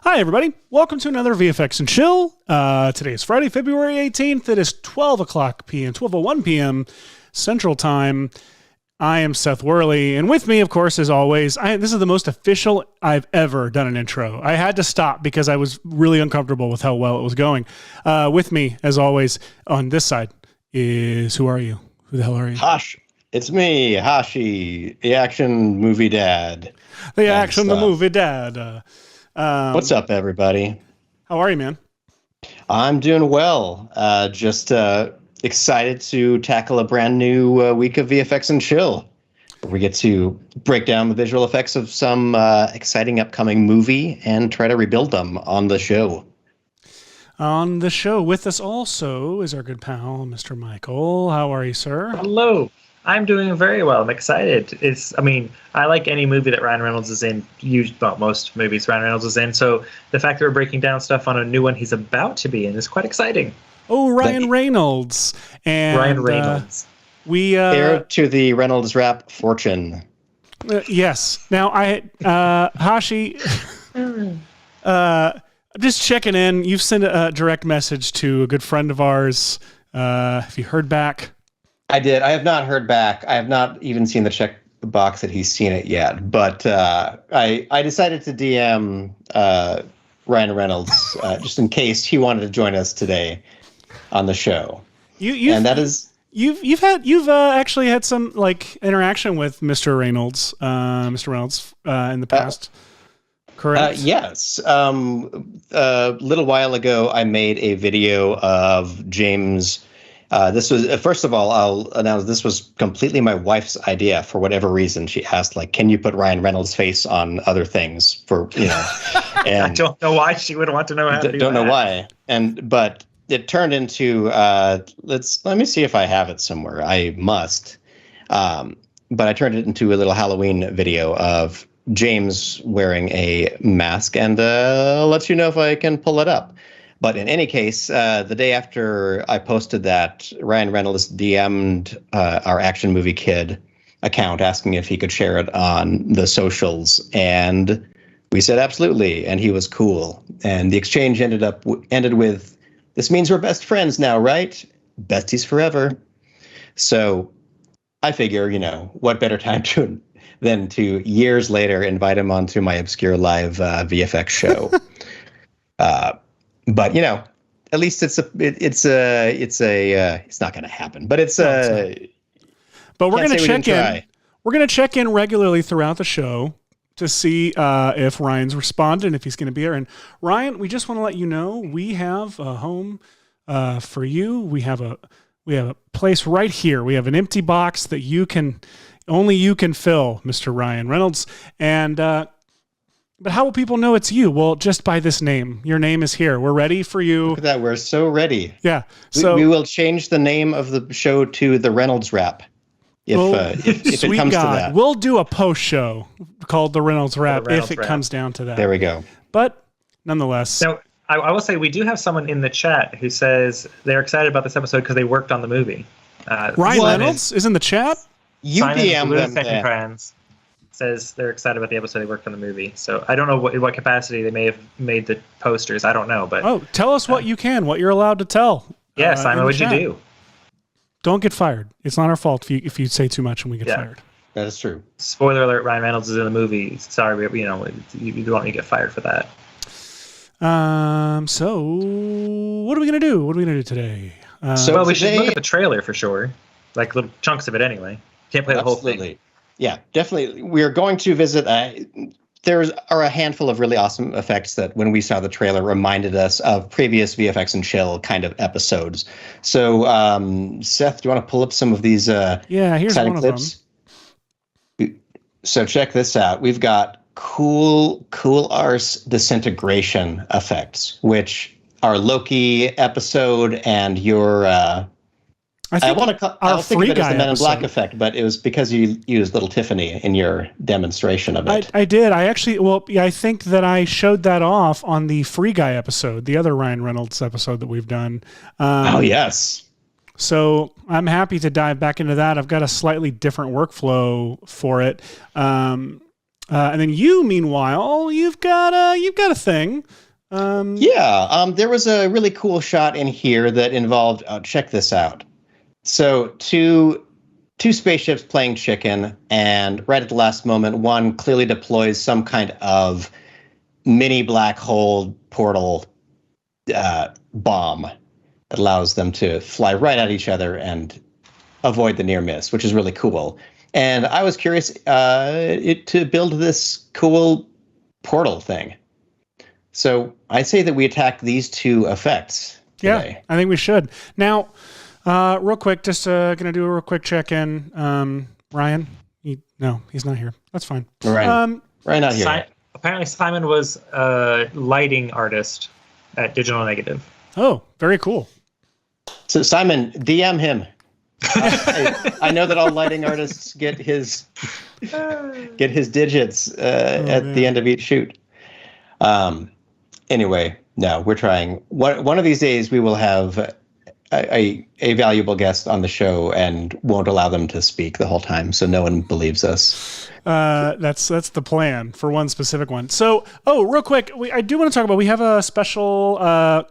Hi, everybody. Welcome to another VFX and Chill. Today is Friday, February 18th. It is 12 o'clock p.m., 12:01 p.m. Central Time. I am Seth Worley, and with me, of course, as always, this is the most official I've ever done an intro. I had to stop because I was really uncomfortable with how well it was going. With me, as always, on this side is, who are you? Who the hell are you? Hashi. It's me, Hashi, the action movie dad. The movie dad. What's up, everybody? How are you, man? I'm doing well. Just excited to tackle a brand new week of VFX and Chill, where we get to break down the visual effects of some exciting upcoming movie and try to rebuild them on the show. On the show with us also is our good pal, Mr. Michael. How are you, sir? Hello. I'm doing very well. I'm excited. I like any movie that Ryan Reynolds is in. Most movies Ryan Reynolds is in. So the fact that we're breaking down stuff on a new one he's about to be in is quite exciting. Oh, Ryan Reynolds. And Ryan Reynolds. Heir to the Reynolds rap fortune. Yes. Now, Hashi, I'm just checking in. You've sent a direct message to a good friend of ours. Have you heard back? I did. I have not heard back. I have not even seen the check box that he's seen it yet. But I decided to DM Ryan Reynolds just in case he wanted to join us today on the show. You've actually had some interaction with Mr. Reynolds, in the past. Correct. Yes. A little while ago, I made a video of James. This was, first of all, I'll announce this was completely my wife's idea for whatever reason. She asked, can you put Ryan Reynolds' face on other things and I don't know why she would want to know how to do don't that. know why. But it turned into, let me see if I have it somewhere. I must. But I turned it into a little Halloween video of James wearing a mask, and I'll let you know if I can pull it up. But in any case, the day after I posted that, Ryan Reynolds DM'd our Action Movie Kid account asking if he could share it on the socials. And we said absolutely. And he was cool. And the exchange ended with, "This means we're best friends now, right? Besties forever." So I figure, what better time than to years later invite him onto my obscure live VFX show. But at least it's not going to happen. But but we're going to check in. We're going to check in regularly throughout the show to see if Ryan's responded, if he's going to be here. And Ryan, we just want to let you know we have a home for you. We have a place right here. We have an empty box that only you can fill, Mr. Ryan Reynolds. And but how will people know it's you? Well, just by this name. Your name is here. We're ready for you. Look at that. We're so ready. Yeah. So we will change the name of the show to the Reynolds Rap. If it comes to that. We'll do a post show called the Reynolds Rap if it comes down to that. There we go. But nonetheless. Now, I will say we do have someone in the chat who says they're excited about this episode because they worked on the movie. Ryan Reynolds is in the chat? You DM them there. Says they're excited about the episode. They worked on the movie, so I don't know in what capacity they may have made the posters. I don't know, but tell us what you're allowed to tell. Yeah, Simon, what'd you do? Don't get fired. It's not our fault if you say too much and we get fired. That is true. Spoiler alert: Ryan Reynolds is in the movie. Sorry, but you don't want me to get fired for that. So what are we gonna do? What are we gonna do today? We should look at the trailer for sure, like little chunks of it anyway. Can't play the whole thing. Yeah, definitely. We are going to visit. There are a handful of really awesome effects that, when we saw the trailer, reminded us of previous VFX and Chill kind of episodes. So, Seth, do you want to pull up some of these here's exciting one clips? Of them. So check this out. We've got cool arse disintegration effects, which are Loki episode and your... I'll think of it as the Men in Black effect, but it was because you used little Tiffany in your demonstration of it. I did. I think that I showed that off on the Free Guy episode, the other Ryan Reynolds episode that we've done. Yes. So I'm happy to dive back into that. I've got a slightly different workflow for it. And then you, meanwhile, you've got a thing. There was a really cool shot in here that involved. Check this out. So two spaceships playing chicken, and right at the last moment, one clearly deploys some kind of mini black hole portal bomb that allows them to fly right at each other and avoid the near miss, which is really cool. And I was curious to build this cool portal thing. So I say that we attack these two effects today. Yeah, I think we should. Now, real quick, just going to do a real quick check-in. Ryan? No, he's not here. That's fine. Ryan not here. Apparently Simon was a lighting artist at Digital Negative. Oh, very cool. So Simon, DM him. I know that all lighting artists get his digits at the end of each shoot. Anyway, no, we're trying. One of these days we will have a valuable guest on the show and won't allow them to speak the whole time, so no one believes us. That's the plan for one specific one. So, real quick, I do want to talk about. We have a special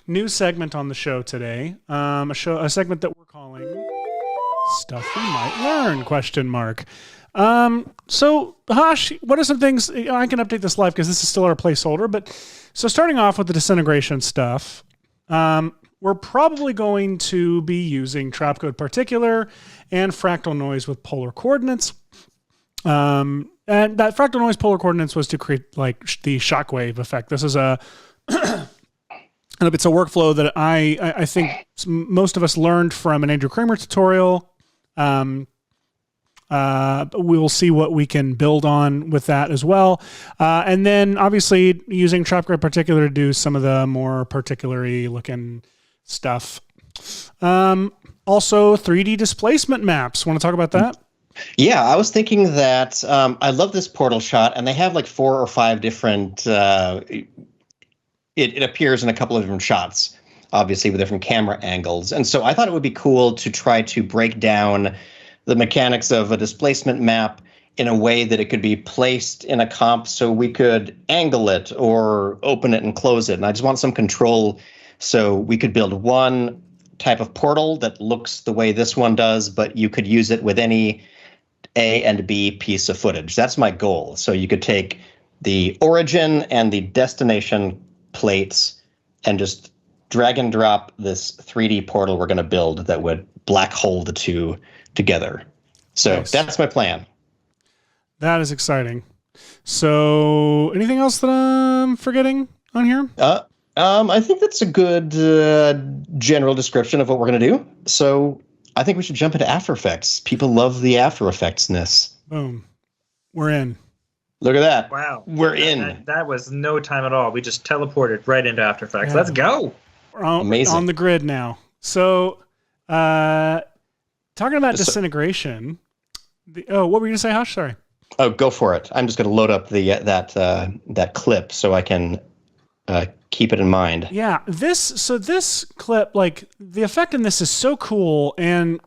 new segment on the show today. A segment that we're calling "Stuff We Might Learn?" So, Hash, what are some things I can update this live because this is still our placeholder? But so, starting off with the disintegration stuff. We're probably going to be using trapcode particular and fractal noise with polar coordinates. And that fractal noise polar coordinates was to create like the shockwave effect. This is it's a workflow that I think most of us learned from an Andrew Kramer tutorial. We'll see what we can build on with that as well. And then obviously using trapcode particular to do some of the more particular-y looking stuff. Also 3D displacement maps. Want to talk about that? Yeah, I was thinking that I love this portal shot, and they have like 4 or 5 different. It appears in a couple of different shots, obviously with different camera angles, and so I thought it would be cool to try to break down the mechanics of a displacement map in a way that it could be placed in a comp, so we could angle it or open it and close it. And I just want some control. So we could build one type of portal that looks the way this one does, but you could use it with any A and B piece of footage. That's my goal. So you could take the origin and the destination plates and just drag and drop this 3D portal we're going to build that would black hole the two together. So nice. That's my plan. That is exciting. So anything else that I'm forgetting on here? I think that's a good general description of what we're going to do. So I think we should jump into After Effects. People love the After Effects-ness. Boom. We're in. Look at that. Wow. We're in. That was no time at all. We just teleported right into After Effects. Yeah. Let's go. We're on the grid now. So talking about disintegration. What were you going to say, Hush? Sorry. Oh, go for it. I'm just going to load up that clip so I can keep it in mind. Yeah, this clip, like the effect in this is so cool, and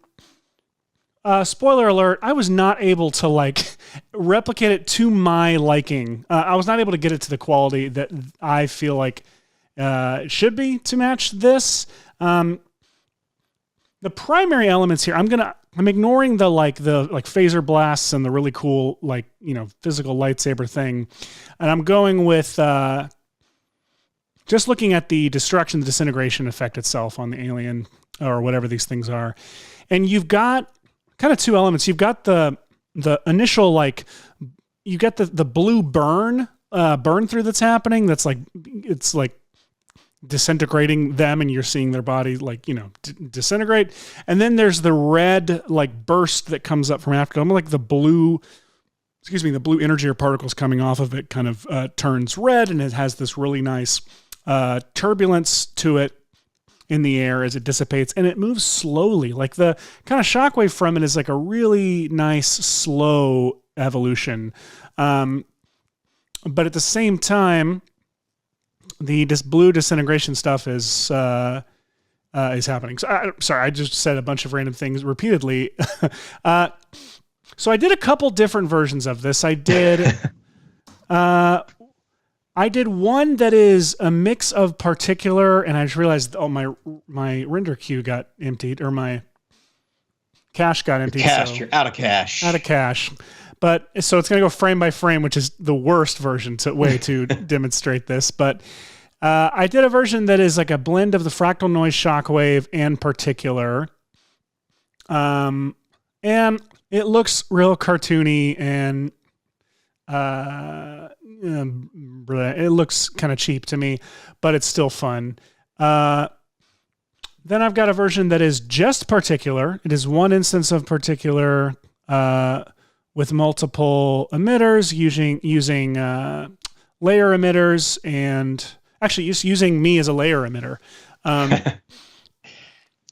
spoiler alert, I was not able to like replicate it to my liking. I was not able to get it to the quality that I feel like it should be to match this. The primary elements here, I'm ignoring the phaser blasts and the really cool physical lightsaber thing, and I'm going with just looking at the destruction, the disintegration effect itself on the alien or whatever these things are. And you've got kind of two elements. You've got the initial, you get the blue burn through that's happening. That's it's disintegrating them, and you're seeing their body disintegrate. And then there's the red burst that comes up from after, almost like the blue energy or particles coming off of it kind of turns red, and it has this really nice turbulence to it in the air as it dissipates, and it moves slowly. Like the kind of shockwave from it is like a really nice slow evolution. But at the same time, the blue disintegration stuff is happening. So sorry, I just said a bunch of random things repeatedly. So I did a couple different versions of this. I did one that is a mix of particular, and I just realized, my render queue got emptied, or my cache got emptied. You're out of cache. Out of cache. But so it's going to go frame by frame, which is the worst version to demonstrate this. But I did a version that is like a blend of the fractal noise shockwave and particular. And it looks real cartoony and it looks kind of cheap to me, but it's still fun. Then I've got a version that is just particular. It is one instance of particular with multiple emitters using layer emitters, and actually just using me as a layer emitter.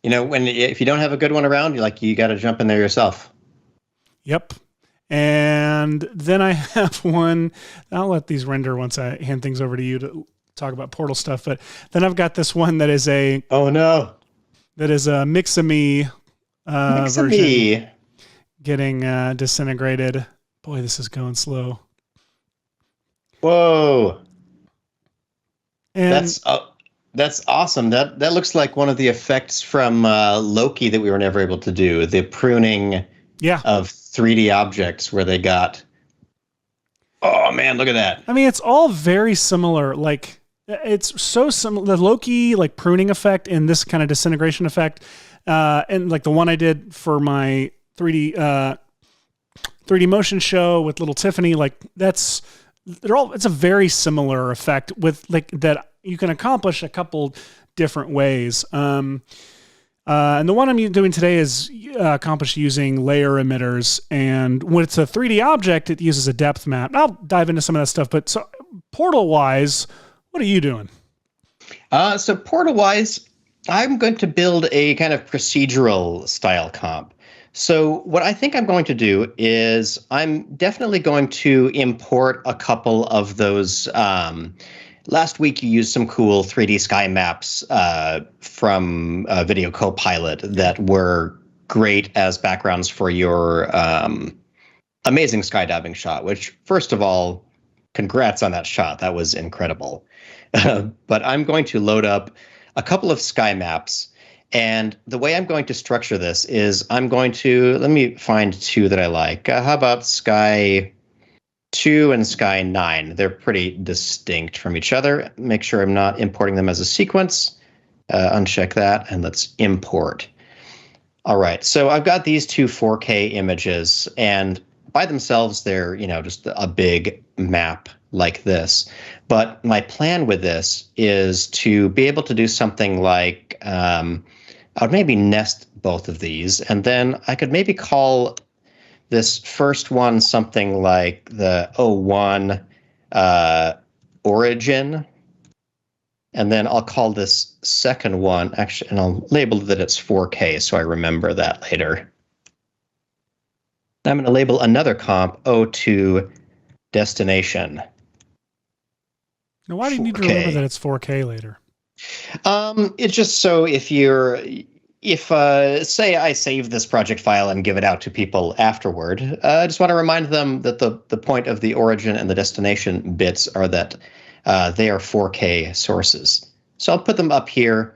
If you don't have a good one around, you got to jump in there yourself. Yep. And then I have one. I'll let these render once I hand things over to you to talk about Portal stuff. But then I've got this one that is a Mix-A-Me version getting disintegrated. Boy, this is going slow. Whoa. And that's awesome. That looks like one of the effects from Loki that we were never able to do. The pruning of 3D objects where they got... Oh, man, look at that. I mean, it's all very similar. Like, it's so similar. The Loki, pruning effect and this kind of disintegration effect, and, the one I did for my 3D motion show with little Tiffany, it's a very similar effect with, that you can accomplish a couple different ways. And the one I'm doing today is accomplished using layer emitters. And when it's a 3D object, it uses a depth map. I'll dive into some of that stuff. But so Portal-wise, what are you doing? So Portal-wise, I'm going to build a kind of procedural style comp. So what I think I'm going to do is I'm definitely going to import a couple of those. Last week, you used some cool 3D sky maps from Video Copilot that were great as backgrounds for your amazing skydiving shot, which, first of all, congrats on that shot. That was incredible. But I'm going to load up a couple of sky maps. And the way I'm going to structure this is I'm going to, let me find two that I like. How about Sky 2 and Sky 9? They're pretty distinct from each other. Make sure I'm not importing them as a sequence. Uncheck that, and let's import. All right, so I've got these two 4K images, and by themselves, they're, just a big map like this. But my plan with this is to be able to do something like, I would maybe nest both of these, and then I could maybe call this first one something like the 01 origin, and then I'll call this second one, actually, and I'll label that it's 4K so I remember that later. I'm going to label another comp 02 destination. Now, why do you need to remember that it's 4K later? It's just so if say I save this project file and give it out to people afterward, I just want to remind them that the point of the origin and the destination bits are that they are 4K sources. So I'll put them up here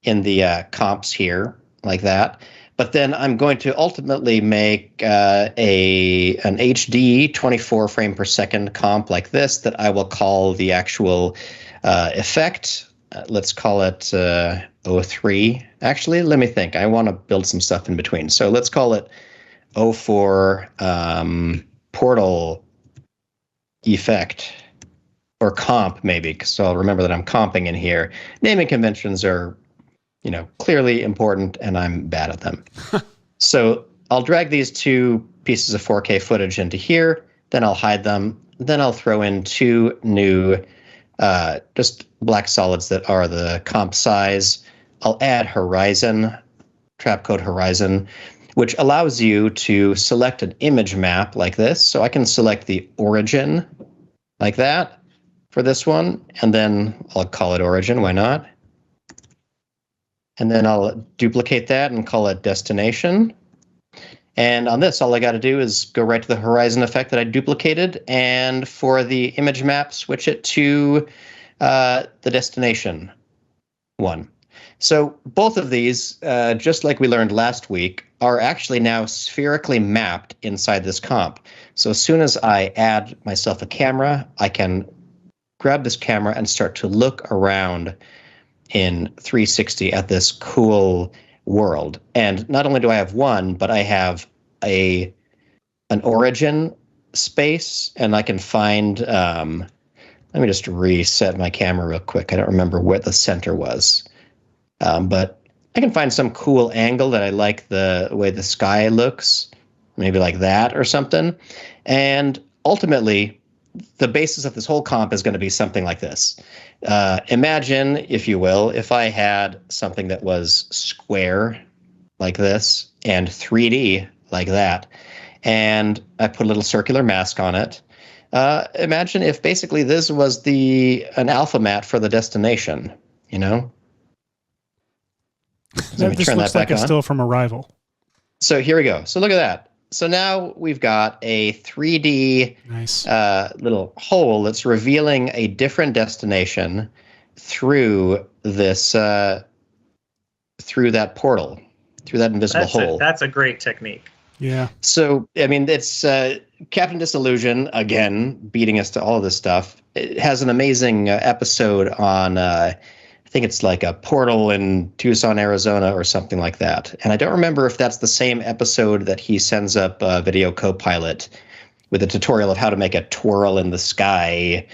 in the comps here like that. But then I'm going to ultimately make an HD 24 frame per second comp like this that I will call the actual effect. Let's call it 03. Actually, let me think. I want to build some stuff in between. So let's call it 04 portal effect, or comp maybe, so I'll remember that I'm comping in here. Naming conventions are, clearly important, and I'm bad at them. So I'll drag these two pieces of 4K footage into here, then I'll hide them, then I'll throw in two new just black solids that are the comp size. I'll add horizon, trapcode horizon, which allows you to select an image map like this. So I can select the origin like that for this one, and then I'll call it origin, why not? And then I'll duplicate that and call it destination. And on this, all I got to do is go right to the horizon effect that I duplicated. And for the image map, switch it to the destination one. So both of these, just like we learned last week, are actually now spherically mapped inside this comp. So as soon as I add myself a camera, I can grab this camera and start to look around in 360 at this cool world. And not only do I have one, but I have an origin space, and I can find, let me just reset my camera real quick. I don't remember what the center was. But I can find some cool angle that I like the way the sky looks, maybe like that or something. And ultimately, the basis of this whole comp is going to be something like this. Imagine, if you will, if I had something that was square like this and 3D like that, and I put a little circular mask on it. Imagine if basically this was an alpha mat for the destination, you know? So this looks like it's still from Arrival. So here we go. So look at that. So now we've got a 3D nice little hole that's revealing a different destination through this through that portal, through that invisible hole. That's a great technique. Yeah. So I mean, it's Captain Disillusion again beating us to all of this stuff. It has an amazing episode on. I think it's like a portal in Tucson, Arizona, or something like that. And I don't remember if that's the same episode that he sends up Video Copilot with a tutorial of how to make a twirl in the sky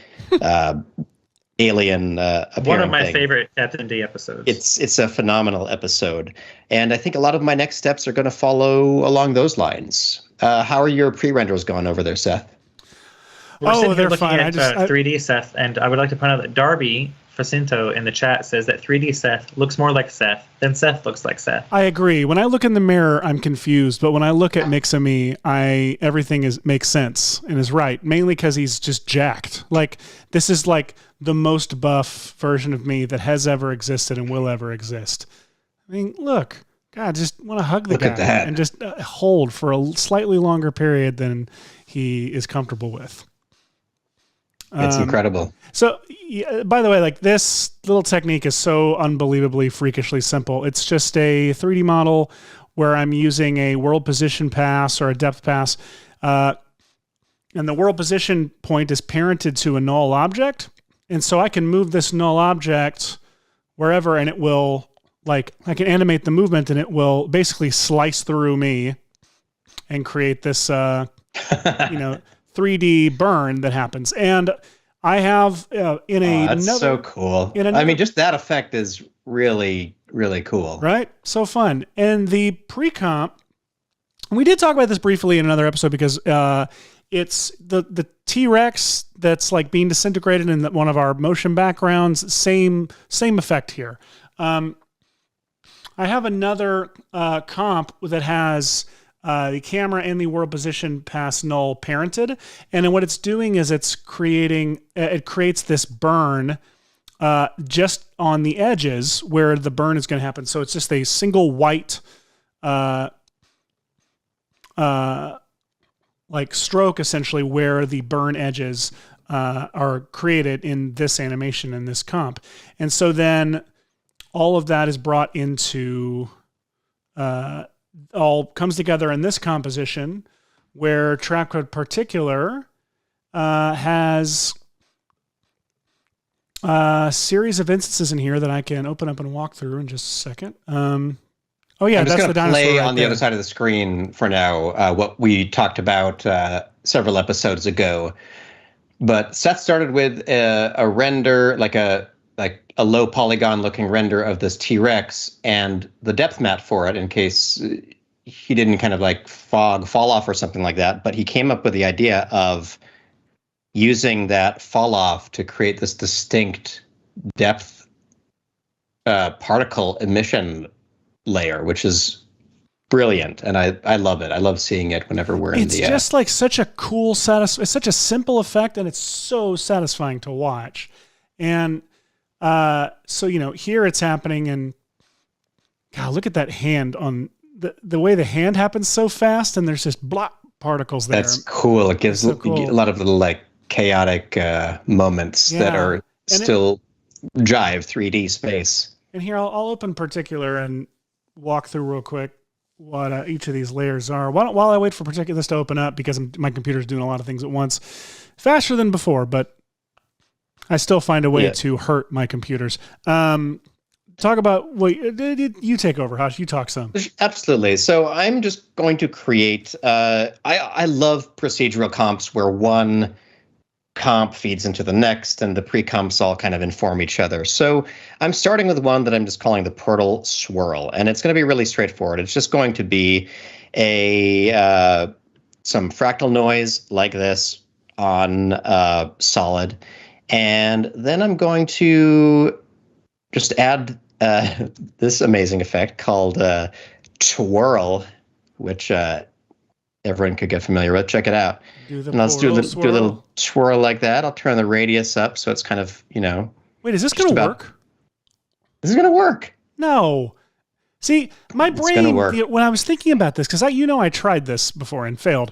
alien appearing one of my thing. favorite Captain D episodes. It's a phenomenal episode. And I think a lot of my next steps are going to follow along those lines. How are your pre-renders going over there, Seth? They're fine. At 3D Seth, and I would like to point out that Darby Facinto in the chat says that 3D Seth looks more like Seth than Seth looks like Seth. I agree. When I look in the mirror, I'm confused, but when I look at Mix-A-Me, everything makes sense and is right, mainly because he's just jacked. Like, this is like the most buff version of me that has ever existed and will ever exist. I mean, look, God, just want to hug the guy and just hold for a slightly longer period than he is comfortable with. It's incredible. So, by the way, like this little technique is so unbelievably freakishly simple. It's just a 3D model where I'm using a world position pass or a depth pass, and the world position point is parented to a null object, and so I can move this null object wherever, and it will, like, I can animate the movement, and it will basically slice through me and create this, 3D burn that happens. And I have that's so cool. I mean, just that effect is really, really cool. Right? So fun. And the pre-comp, we did talk about this briefly in another episode because it's the T-Rex that's like being disintegrated in one of our motion backgrounds. Same effect here. I have another comp that has the camera and the world position pass null parented. And then what it's doing is it creates this burn just on the edges where the burn is going to happen. So it's just a single white like stroke essentially where the burn edges are created in this animation in this comp. And so then all of that is brought into all comes together in this composition where track code particular has a series of instances in here that I can open up and walk through in just a second. That's the dinosaur play right on the other side of the screen for now what we talked about several episodes ago. But Seth started with a render, like a low polygon looking render of this T-Rex and the depth mat for it in case he didn't kind of like fall off or something like that. But he came up with the idea of using that fall off to create this distinct depth particle emission layer, which is brilliant. And I love it. I love seeing it whenever we're in the... It's just like such a cool, it's such a simple effect and it's so satisfying to watch. And so, here it's happening and God, look at that hand on the way the hand happens so fast, and there's just blop particles there. That's cool. It gives so cool. a lot of little like chaotic moments that are still jive 3D space. And here I'll open particular and walk through real quick what each of these layers are. While I wait for this to open up, because my computer's doing a lot of things at once, faster than before, but I still find a way to hurt my computers. Talk about, you take over, Hash. You talk some. Absolutely. So I'm just going to create, I love procedural comps where one comp feeds into the next and the pre-comps all kind of inform each other. So I'm starting with one that I'm just calling the Portal Swirl, and it's going to be really straightforward. It's just going to be some fractal noise like this on solid, and then I'm going to just add this amazing effect called twirl, which everyone could get familiar with. Check it out. And let's do a little twirl like that. I'll turn the radius up so it's kind of, Wait, is this going to work? This is going to work. No. See, my brain, when I was thinking about this, because I tried this before and failed.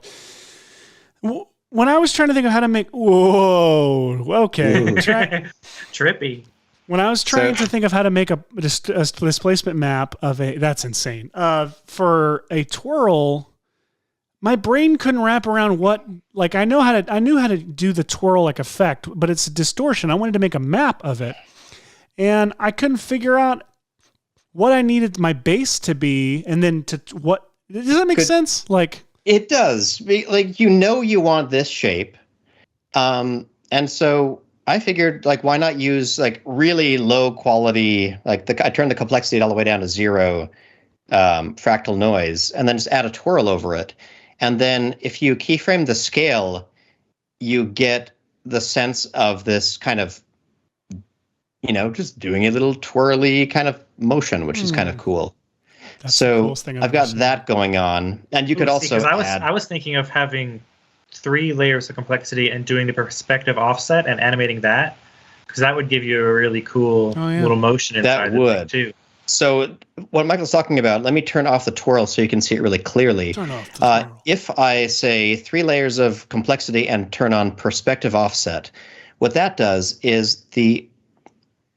When I was trying to think of how to make, trippy. When I was trying to think of how to make a displacement map of that's insane. For a twirl, my brain couldn't wrap around I knew how to do the twirl effect, but it's a distortion. I wanted to make a map of it, and I couldn't figure out what I needed my base to be, and then what. Does that make sense? It does. You want this shape, and so I figured why not use really low quality I turned the complexity all the way down to 0 fractal noise, and then just add a twirl over it. And then if you keyframe the scale, you get the sense of this kind of, just doing a little twirly kind of motion, which is kind of cool. That's the coolest thing I've got that going on. And you could also add... I was thinking of having 3 layers of complexity and doing the perspective offset and animating that, because that would give you a really cool little motion inside the thing too. So what Michael's talking about, let me turn off the twirl so you can see it really clearly. Turn off the twirl. If I say 3 layers of complexity and turn on perspective offset, what that does is the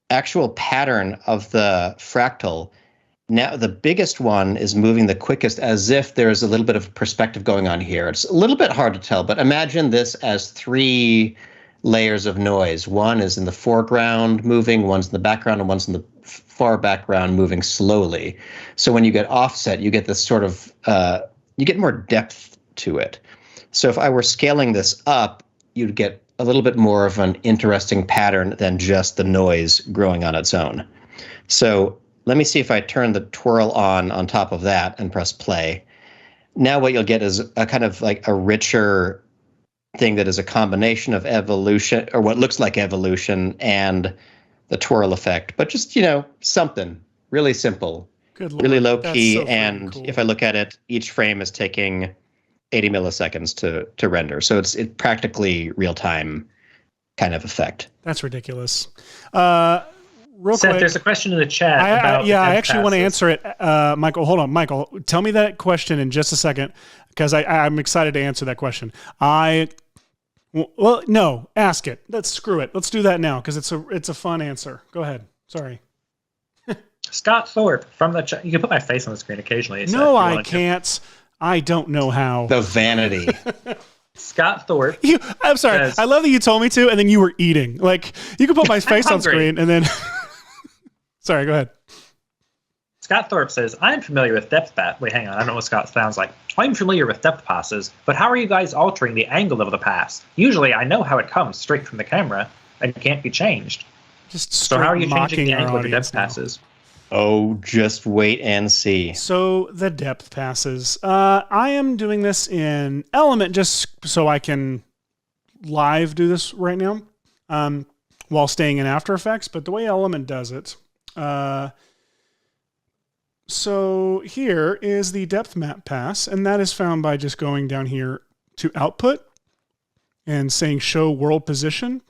actual pattern of the fractal, now the biggest one is moving the quickest, as if there's a little bit of perspective going on here. It's a little bit hard to tell, but imagine this as 3 layers of noise. One is in the foreground moving, one's in the background, and one's in the far background moving slowly. So when you get offset, you get this sort of, you get more depth to it. So if I were scaling this up, you'd get a little bit more of an interesting pattern than just the noise growing on its own. So let me see if I turn the twirl on top of that and press play. Now what you'll get is a kind of a richer thing that is a combination of evolution, or what looks like evolution, and the twirl effect, but just something really simple, really low key. So and cool. If I look at it, each frame is taking 80 milliseconds to render, so it's practically real time kind of effect. That's ridiculous. Real Seth, quick, there's a question in the chat. I actually want to answer it. Michael, hold on. Michael, tell me that question in just a second, because I'm excited to answer that question. Well, no, ask it. Screw it. Let's do that now, because it's a fun answer. Go ahead. Sorry. Scott Thorpe from the chat. You can put my face on the screen occasionally. No, I can't. I don't know how. The vanity. Scott Thorpe. I'm sorry. I love that you told me to, and then you were eating. You can put my face on screen, and then... Sorry, go ahead. Scott Thorpe says, I'm familiar with depth pass. Wait, hang on. I don't know what Scott sounds like. I'm familiar with depth passes, but how are you guys altering the angle of the pass? Usually I know how it comes straight from the camera and can't be changed. So how are you changing the angle of the depth passes? Oh, just wait and see. So the depth passes. I am doing this in Element just so I can live do this right now while staying in After Effects. But the way Element does it... So here is the depth map pass, and that is found by just going down here to output and saying show world position.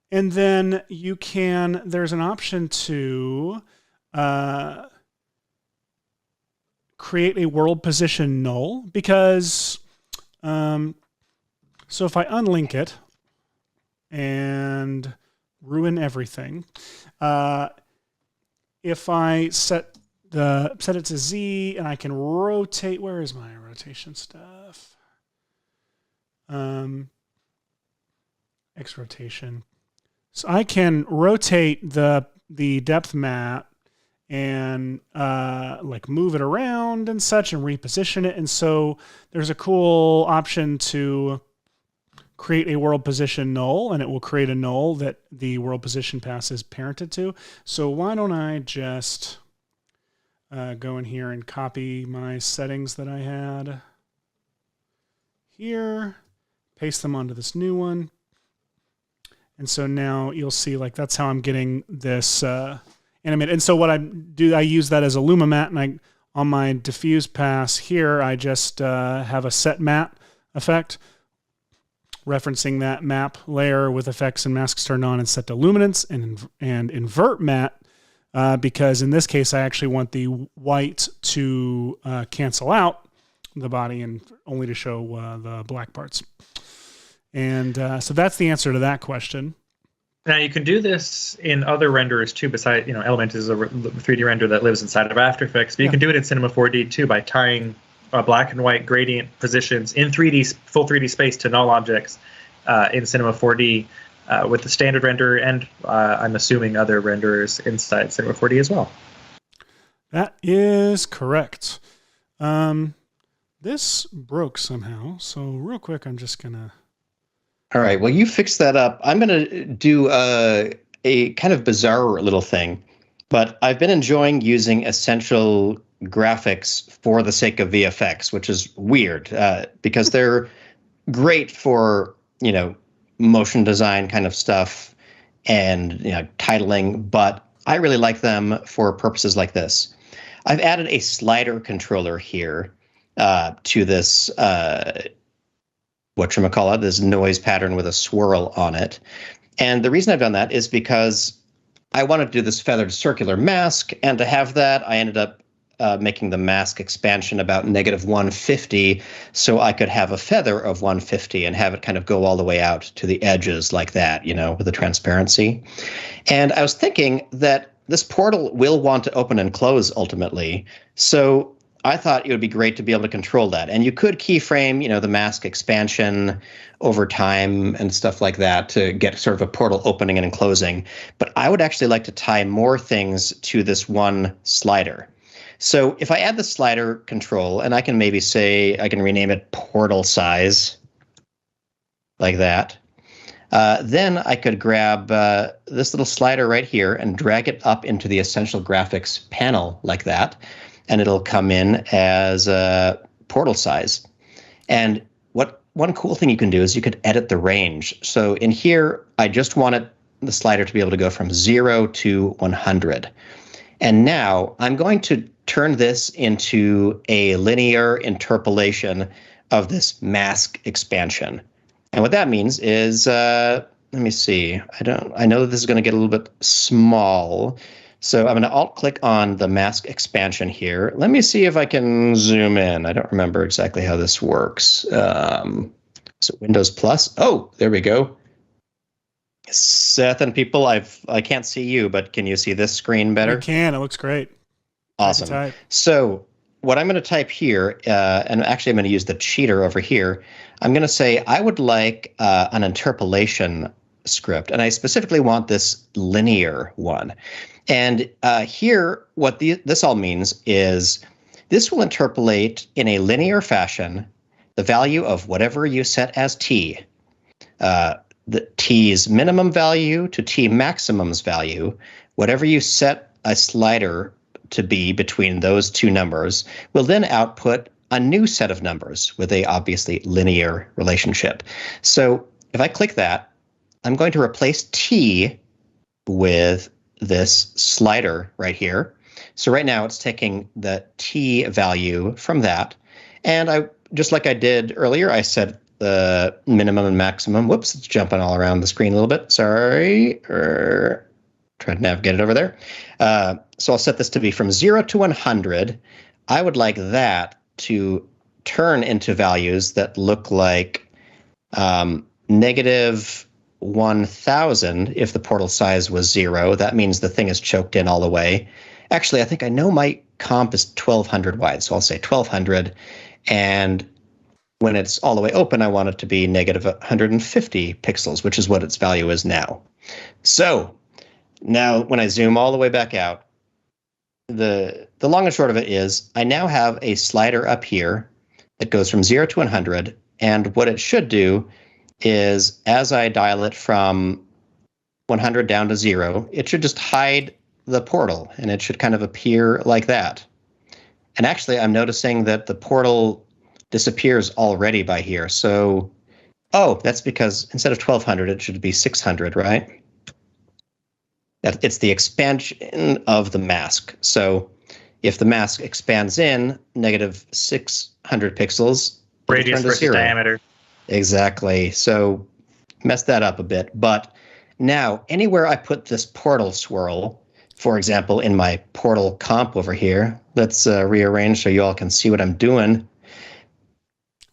And then there's an option to create a world position null because, so if I unlink it and ruin everything, if I set it to Z and I can rotate, where is my rotation stuff? X rotation. So I can rotate the depth map and like move it around and such and reposition it. And so there's a cool option to create a world position null, and it will create a null that the world position pass is parented to. So why don't I just go in here and copy my settings that I had here, paste them onto this new one. And so now you'll see, like, that's how I'm getting this animate. And so what I do, I use that as a Luma mat, and on my diffuse pass here, I just have a set mat effect, referencing that map layer with effects and masks turned on and set to luminance, and invert mat, because in this case, I actually want the white to cancel out the body and only to show the black parts. And so that's the answer to that question. Now you can do this in other renderers too. Besides, Element is a 3D render that lives inside of After Effects, but you can do it in Cinema 4D too by tying black and white gradient positions in full 3D space to null objects in Cinema 4D with the standard render, and I'm assuming other renderers inside Cinema 4D as well. That is correct. This broke somehow, so real quick, I'm just gonna. All right. Well, you fix that up. I'm going to do a kind of bizarre little thing, but I've been enjoying using essential graphics for the sake of VFX, which is weird because they're great for, motion design kind of stuff and, titling, but I really like them for purposes like this. I've added a slider controller here to this whatchamacallit, this noise pattern with a swirl on it. And the reason I've done that is because I wanted to do this feathered circular mask, and to have that, I ended up making the mask expansion about -150, so I could have a feather of 150 and have it kind of go all the way out to the edges like that, with the transparency. And I was thinking that this portal will want to open and close ultimately, so I thought it would be great to be able to control that. And you could keyframe, the mask expansion over time and stuff like that to get sort of a portal opening and closing. But I would actually like to tie more things to this one slider. So if I add the slider control, and I can maybe say, I can rename it portal size, like that. Then I could grab this little slider right here and drag it up into the Essential Graphics panel like that. And it'll come in as a portal size. And one cool thing you can do is you could edit the range. So in here, I just wanted the slider to be able to go from 0 to 100. And now I'm going to turn this into a linear interpolation of this mask expansion. And what that means is, let me see. I know that this is going to get a little bit small. So I'm going to alt-click on the mask expansion here. Let me see if I can zoom in. I don't remember exactly how this works. So Windows Plus. Oh, there we go. Seth and people, I can't see you, but can you see this screen better? I can. It looks great. Awesome. So what I'm going to type here, and actually I'm going to use the cheater over here. I'm going to say I would like an interpolation script, and I specifically want this linear one. And here, what this all means is this will interpolate in a linear fashion the value of whatever you set as t, the t's minimum value to t maximum's value. Whatever you set a slider to be between those two numbers will then output a new set of numbers with a obviously linear relationship. So if I click that, I'm going to replace t with this slider right here. So right now it's taking the t value from that. And I, just like I did earlier, I set the minimum and maximum. Whoops, it's jumping all around the screen a little bit. Sorry. Try to navigate it over there. So I'll set this to be from 0 to 100. I would like that to turn into values that look like negative 1,000 if the portal size was 0. That means the thing is choked in all the way. Actually, I think I know my comp is 1,200 wide, so I'll say 1,200. And when it's all the way open, I want it to be negative 150 pixels, which is what its value is now. So now when I zoom all the way back out, the long and short of it is I now have a slider up here that goes from 0 to 100. And what it should do is as I dial it from 100 down to 0, it should just hide the portal, and it should kind of appear like that. And actually, I'm noticing that the portal disappears already by here. So, that's because instead of 1,200, it should be 600, right? It's the expansion of the mask. So if the mask expands in negative 600 pixels, radius versus 0. diameter. Exactly. So mess that up a bit. But now anywhere I put this portal swirl, for example, in my portal comp over here, let's rearrange so you all can see what I'm doing.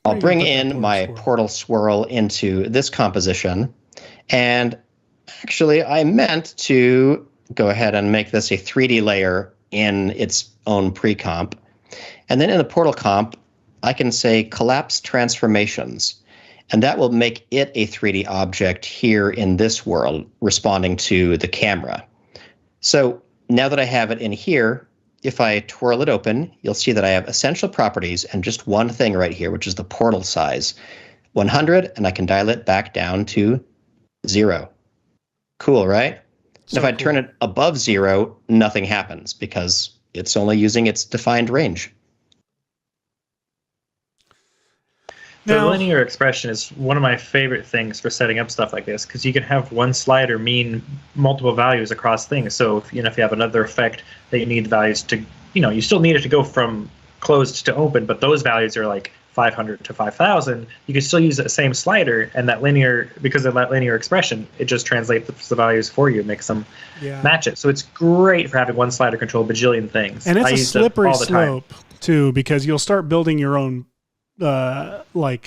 I'll bring in my portal swirl into this composition. And actually, I meant to go ahead and make this a 3D layer in its own pre-comp. And then in the portal comp, I can say collapse transformations. And that will make it a 3D object here in this world, responding to the camera. So now that I have it in here, if I twirl it open, you'll see that I have essential properties and just one thing right here, which is the portal size, 100, and I can dial it back down to 0. Cool, right? So if I turn it above 0, nothing happens because it's only using its defined range. The linear expression is one of my favorite things for setting up stuff like this, because you can have one slider mean multiple values across things. So if you have another effect that you need values to, you still need it to go from closed to open, but those values are like 500 to 5,000. You can still use the same slider, and that linear, because of that linear expression, it just translates the values for you, makes them match it. So it's great for having one slider control a bajillion things. And it's a slippery slope too, because you'll start building your own plugins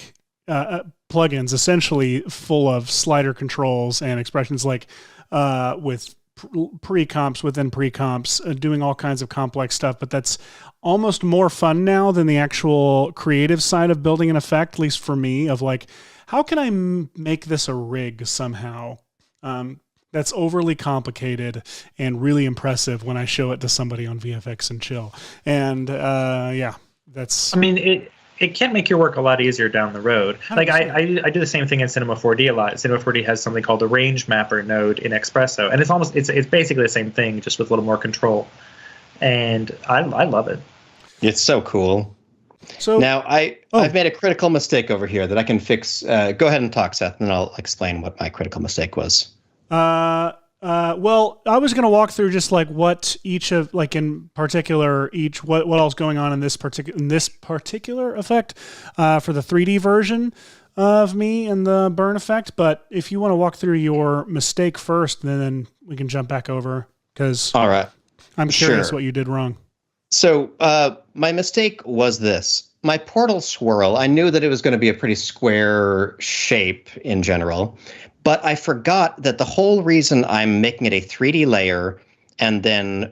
essentially full of slider controls and expressions, like with pre-comps within pre-comps, doing all kinds of complex stuff. But that's almost more fun now than the actual creative side of building an effect, at least for me, of like, how can I make this a rig somehow that's overly complicated and really impressive when I show it to somebody on VFX and Chill. And that's... I mean, it can make your work a lot easier down the road. 100%. Like I do the same thing in Cinema 4D a lot. Cinema 4D has something called the range mapper node in Espresso, and it's basically the same thing, just with a little more control. And I love it. It's so cool. So now I've made a critical mistake over here that I can fix. Go ahead and talk, Seth, and then I'll explain what my critical mistake was. Well, I was going to walk through just like what each of, like in particular, what else going on in this particular effect for the 3D version of me and the burn effect. But if you want to walk through your mistake first, then we can jump back over, because all right, I'm curious what you did wrong. So my mistake was this. My portal swirl, I knew that it was going to be a pretty square shape in general, but I forgot that the whole reason I'm making it a 3D layer and then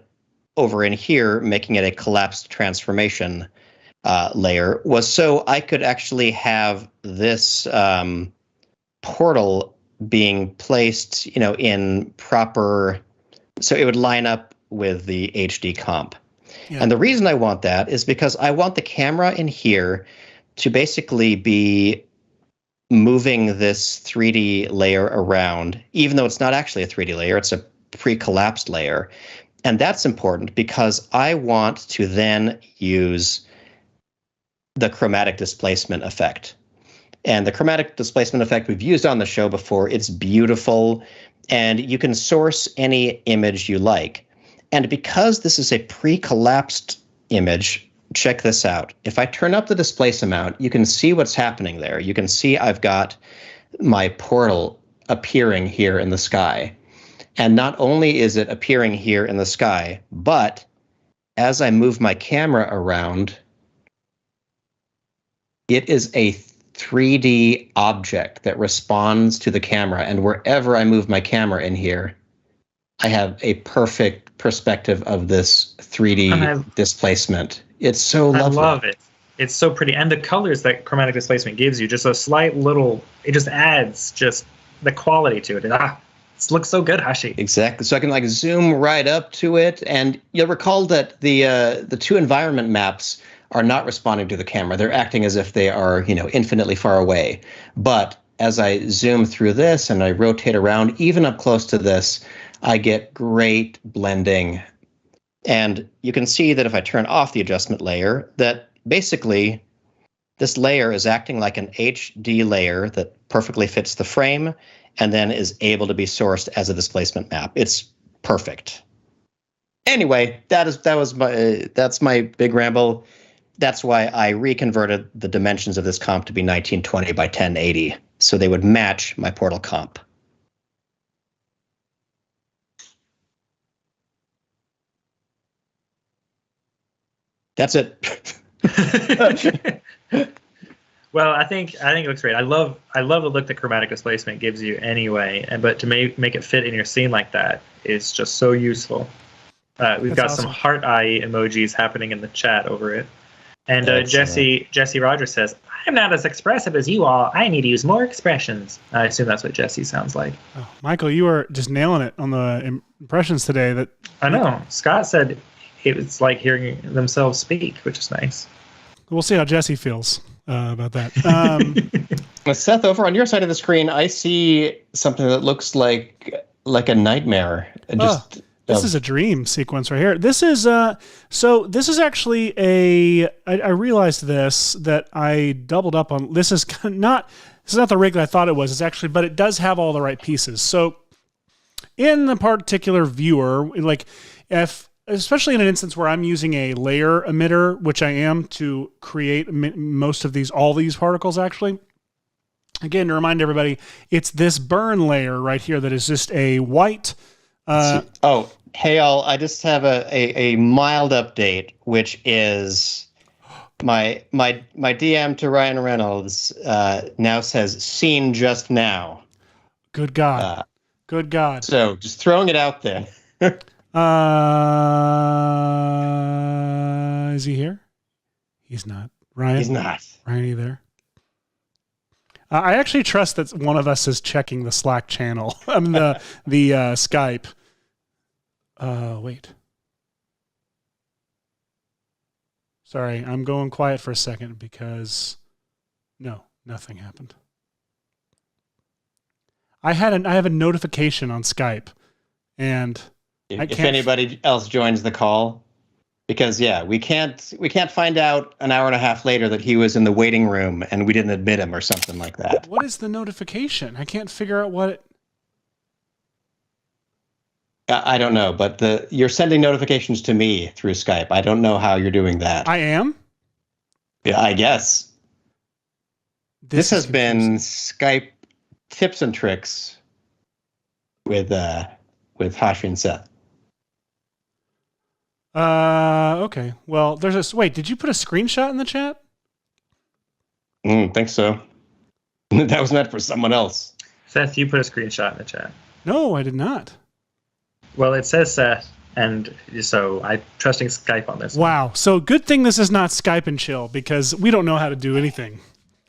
over in here making it a collapsed transformation layer was so I could actually have this portal being placed, in proper, so it would line up with the HD comp. Yeah. And the reason I want that is because I want the camera in here to basically be moving this 3D layer around, even though it's not actually a 3D layer, it's a pre-collapsed layer. And that's important because I want to then use the chromatic displacement effect. And the chromatic displacement effect we've used on the show before. It's beautiful, and you can source any image you like. And because this is a pre-collapsed image, check this out. If I turn up the displace amount, you can see what's happening there. You can see I've got my portal appearing here in the sky. And not only is it appearing here in the sky, but as I move my camera around, it is a 3D object that responds to the camera. And wherever I move my camera in here, I have a perfect perspective of this 3D displacement. It's so lovely. I love it. It's so pretty. And the colors that chromatic displacement gives you, just a slight little, it just adds just the quality to it. It looks so good, Hashi. Exactly. So I can like zoom right up to it. And you'll recall that the two environment maps are not responding to the camera. They're acting as if they are, infinitely far away. But as I zoom through this and I rotate around, even up close to this, I get great blending. And you can see that if I turn off the adjustment layer, that basically this layer is acting like an HD layer that perfectly fits the frame and then is able to be sourced as a displacement map. It's perfect. Anyway, that's my big ramble. That's why I reconverted the dimensions of this comp to be 1920 by 1080, so they would match my Portal comp. That's it. Well, I think it looks great. I love the look that chromatic displacement gives you anyway, but to make it fit in your scene like that is just so useful. We've got awesome. Some heart eye emojis happening in the chat over it. And Jesse Rogers says, "I'm not as expressive as you all. I need to use more expressions." I assume that's what Jesse sounds like. Oh, Michael, you are just nailing it on the impressions today. I know. Scott said it was like hearing themselves speak, which is nice. We'll see how Jesse feels about that. Seth, over on your side of the screen, I see something that looks like a nightmare. This is a dream sequence right here. This is this is actually I realized that I doubled up on. This is not the rig that I thought it was. It's actually, but it does have all the right pieces. So in the particular viewer, like especially in an instance where I'm using a layer emitter, which I am to create most of all these particles actually. Again, to remind everybody, it's this burn layer right here that is just a white. Hey all, I just have a mild update, which is my DM to Ryan Reynolds now says seen just now. Good God. Good God. So just throwing it out there. Is he here? He's not. Ryan? He's not. Ryan, are you there? I actually trust that one of us is checking the Slack channel. I mean, the Skype. Wait. Sorry, I'm going quiet for a second because nothing happened. I have a notification on Skype, and if anybody else joins the call, because we can't find out an hour and a half later that he was in the waiting room and we didn't admit him or something like that. What is the notification? I can't figure out what it. I don't know, but you're sending notifications to me through Skype. I don't know how you're doing that. I am? Yeah, I guess. This has been Skype tips and tricks with Hashi and Seth. Okay. Well, there's this. Wait, did you put a screenshot in the chat? Think so. That was meant for someone else. Seth, you put a screenshot in the chat. No, I did not. Well, it says Seth, and so I'm trusting Skype on this. Wow. So good thing this is not Skype and chill because we don't know how to do anything.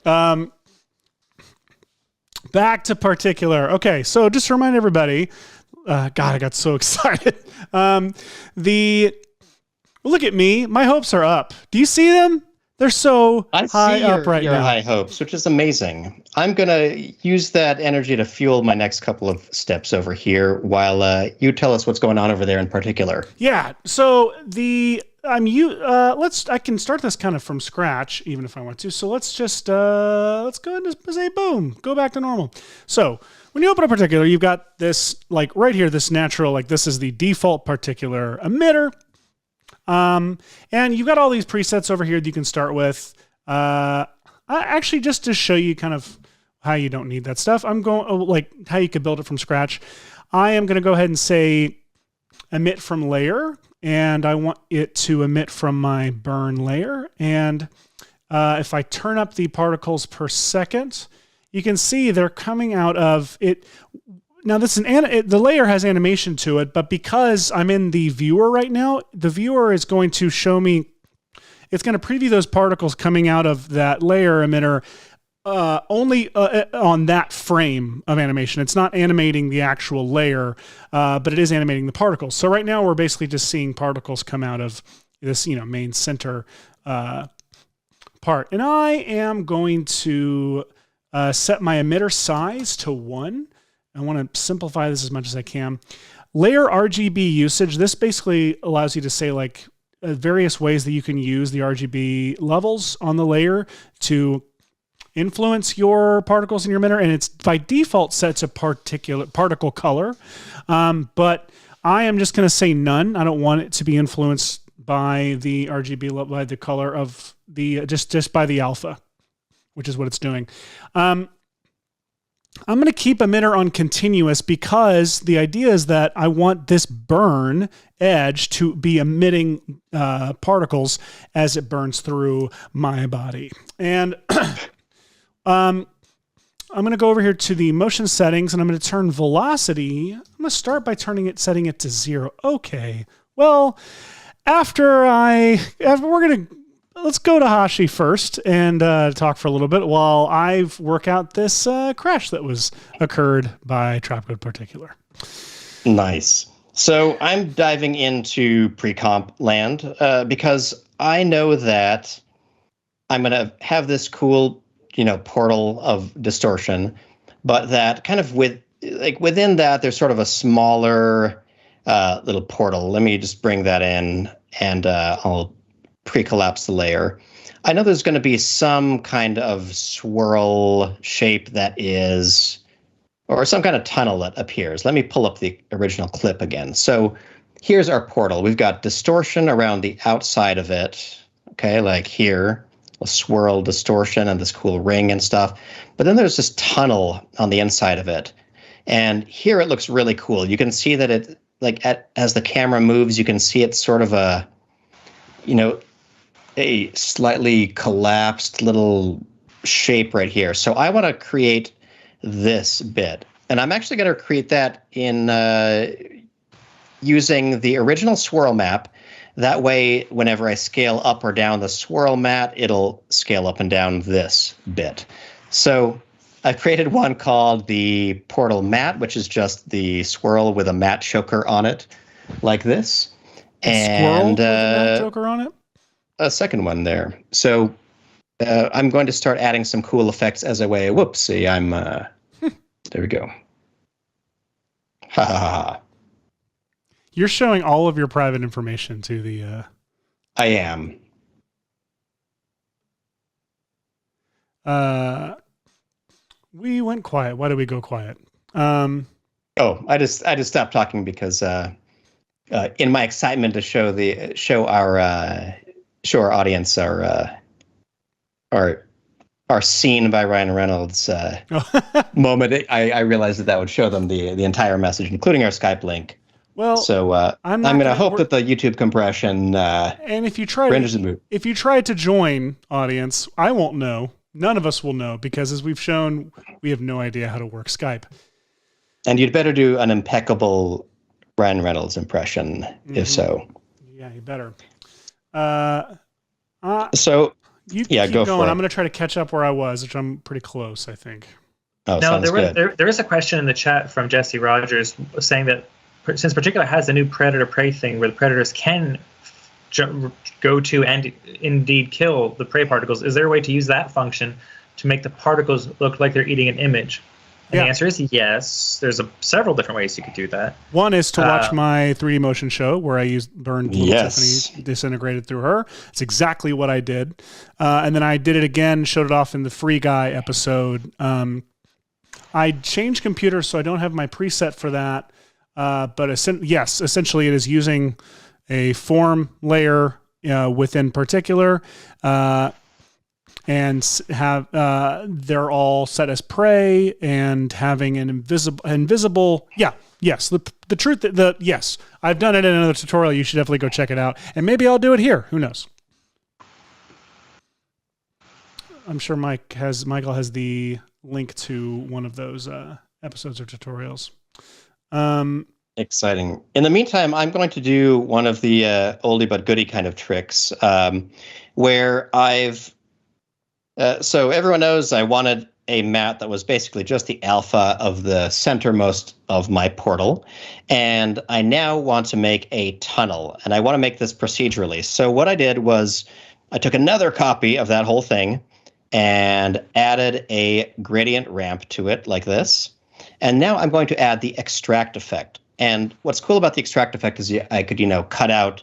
Back to particular. Okay, so just to remind everybody, God, I got so excited. Look at me. My hopes are up. Do you see them? They're so high up right now. Your high hopes, which is amazing. I'm going to use that energy to fuel my next couple of steps over here while you tell us what's going on over there in particular. Yeah. So I can start this kind of from scratch, even if I want to. So let's just let's go ahead and say boom, go back to normal. So when you open a particular, you've got this like right here, this natural, like this is the default particular emitter. And you've got all these presets over here that you can start with. Actually, just to show you kind of how you don't need that stuff, I'm going like how you could build it from scratch. I am going to go ahead and say emit from layer. and I want it to emit from my burn layer. And if I turn up the particles per second, you can see they're coming out of it. Now, the layer has animation to it, but because I'm in the viewer right now, the viewer is going to show me, it's going to preview those particles coming out of that layer emitter only on that frame of animation. It's not animating the actual layer, but it is animating the particles. So right now we're basically just seeing particles come out of this, main center part. And I am going to set my emitter size to 1. I want to simplify this as much as I can. Layer RGB usage. This basically allows you to say like various ways that you can use the RGB levels on the layer to influence your particles in your emitter. And it's by default set to particle color. But I am just going to say none. I don't want it to be influenced by the RGB, by the color of the, just by the alpha, which is what it's doing. I'm going to keep emitter on continuous because the idea is that I want this burn edge to be emitting particles as it burns through my body. And I'm going to go over here to the motion settings, and I'm going to turn velocity. I'm going to start by setting it to 0. Okay. Well, let's go to Hashi first and talk for a little bit while I work out this crash that was occurred by Trapcode Particular. Nice. So I'm diving into pre-comp land because I know that I'm going to have this cool, portal of distortion, but that kind of within that, there's sort of a smaller little portal. Let me just bring that in and I'll pre-collapse the layer. I know there's going to be some kind of swirl shape that is, or some kind of tunnel that appears. Let me pull up the original clip again. So here's our portal. We've got distortion around the outside of it. Okay, like here, a swirl distortion and this cool ring and stuff. But then there's this tunnel on the inside of it. And here it looks really cool. You can see that it, as the camera moves, you can see it's sort of a slightly collapsed little shape right here. So I want to create this bit. And I'm actually going to create that in using the original swirl map. That way, whenever I scale up or down the swirl mat, it'll scale up and down this bit. So I've created one called the portal mat, which is just the swirl with a mat choker on it, like this. And with a mat choker on it? A second one there. So I'm going to start adding some cool effects as a way. Whoopsie, I'm there we go. Ha ha ha. You're showing all of your private information to the I am. We went quiet. Why did we go quiet? I just stopped talking because in my excitement to show our audience our scene by Ryan Reynolds moment, I realized that would show them the entire message, including our Skype link. Well, so I'm going to hope that the YouTube compression and if you try to join, audience, I won't know. None of us will know because, as we've shown, we have no idea how to work Skype. And you'd better do an impeccable Ryan Reynolds impression, if so. Yeah, you better. So you yeah, keep go going. for it. I'm going to try to catch up where I was, which I'm pretty close, I think. Oh, no, sounds good. there is a question in the chat from Jesse Rogers saying that since Particular has a new predator prey thing where the predators can go to and indeed kill the prey particles, is there a way to use that function to make the particles look like they're eating an image? And the answer is yes. There's several different ways you could do that. One is to watch my 3D motion show where I used burned little Tiffany disintegrated through her. It's exactly what I did. And then I did it again, showed it off in the Free Guy episode. I changed computers, so I don't have my preset for that. But essentially it is using a form layer within Particular, and have they're all set as prey and having an invisible. Yeah, Yes, the truth, yes, I've done it in another tutorial. You should definitely go check it out. And maybe I'll do it here. Who knows? I'm sure Michael has the link to one of those episodes or tutorials. Exciting. In the meantime, I'm going to do one of the oldie but goodie kind of tricks where I've... so everyone knows I wanted a mat that was basically just the alpha of the centermost of my portal. And I now want to make a tunnel. And I want to make this procedurally. So what I did was I took another copy of that whole thing and added a gradient ramp to it like this. And now I'm going to add the extract effect. And what's cool about the extract effect is I could, cut out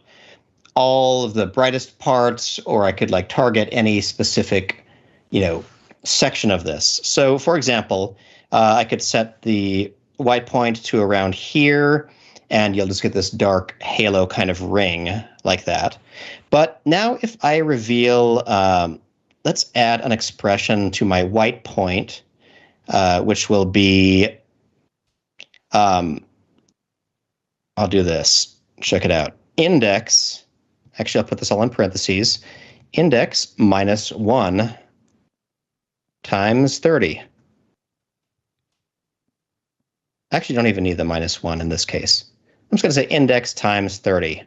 all of the brightest parts, or I could like target any specific, section of this. So for example, I could set the white point to around here, and you'll just get this dark halo kind of ring like that. But now if I reveal, let's add an expression to my white point, which will be, I'll do this. Check it out. Index, actually I'll put this all in parentheses, index minus 1 times 30. Actually, don't even need the minus 1 in this case. I'm just going to say index times 30.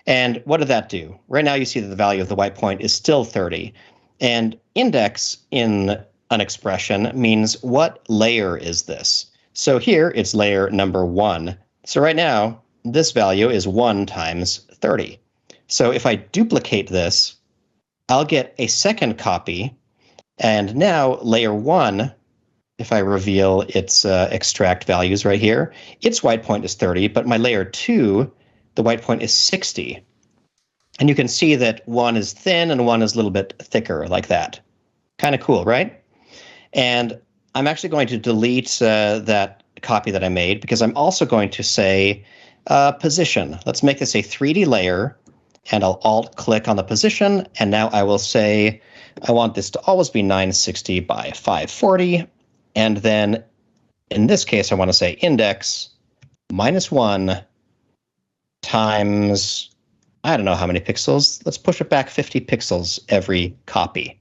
And what did that do? Right now you see that the value of the white point is still 30. And index in an expression means what layer is this? So here it's layer number 1. So right now this value is 1 times 30. So if I duplicate this, I'll get a second copy. And now layer 1, if I reveal its extract values right here, its white point is 30, but my layer 2, the white point is 60. And you can see that 1 is thin and 1 is a little bit thicker like that. Kind of cool, right? And I'm actually going to delete that copy that I made because I'm also going to say position. Let's make this a 3D layer, and I'll alt-click on the position, and now I will say I want this to always be 960 by 540, and then in this case I want to say index minus 1 times, I don't know how many pixels. Let's push it back 50 pixels every copy.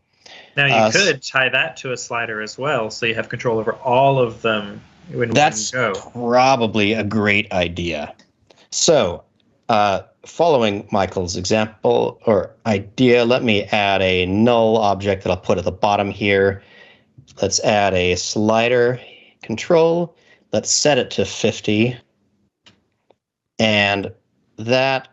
Now you could tie that to a slider as well, so you have control over all of them in one go. That's probably a great idea. So, following Michael's example or idea, let me add a null object that I'll put at the bottom here. Let's add a slider control. Let's set it to 50. And that,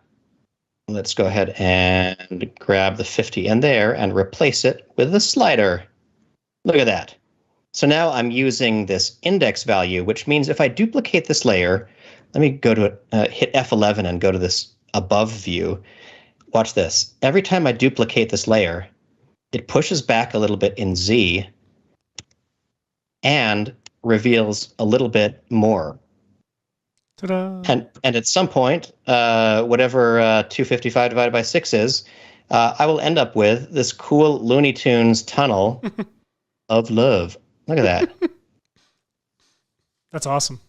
let's go ahead and grab the 50 in there and replace it with the slider. Look at that. So now I'm using this index value, which means if I duplicate this layer, let me go to hit F11 and go to this above view. Watch this. Every time I duplicate this layer, it pushes back a little bit in Z and reveals a little bit more. Ta-da. And at some point, whatever 255 divided by 6 is, I will end up with this cool Looney Tunes tunnel of love. Look at that. That's awesome.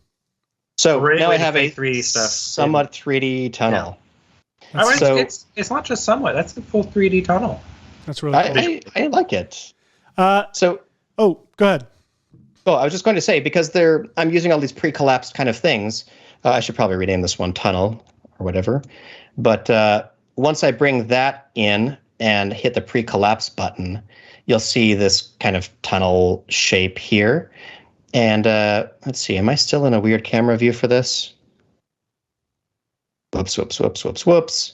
So Great now way I to have a make 3D stuff. somewhat 3D tunnel. Yeah. All right, So- it's not just somewhat. That's the full 3D tunnel. That's really cool. I like it. So, Oh, go ahead. I was just going to say, because I'm using all these pre-collapsed kind of things, I should probably rename this one tunnel or whatever. But once I bring that in and hit the pre-collapse button, you'll see this kind of tunnel shape here. And let's see, am I still in a weird camera view for this? Whoops, whoops, whoops, whoops, whoops.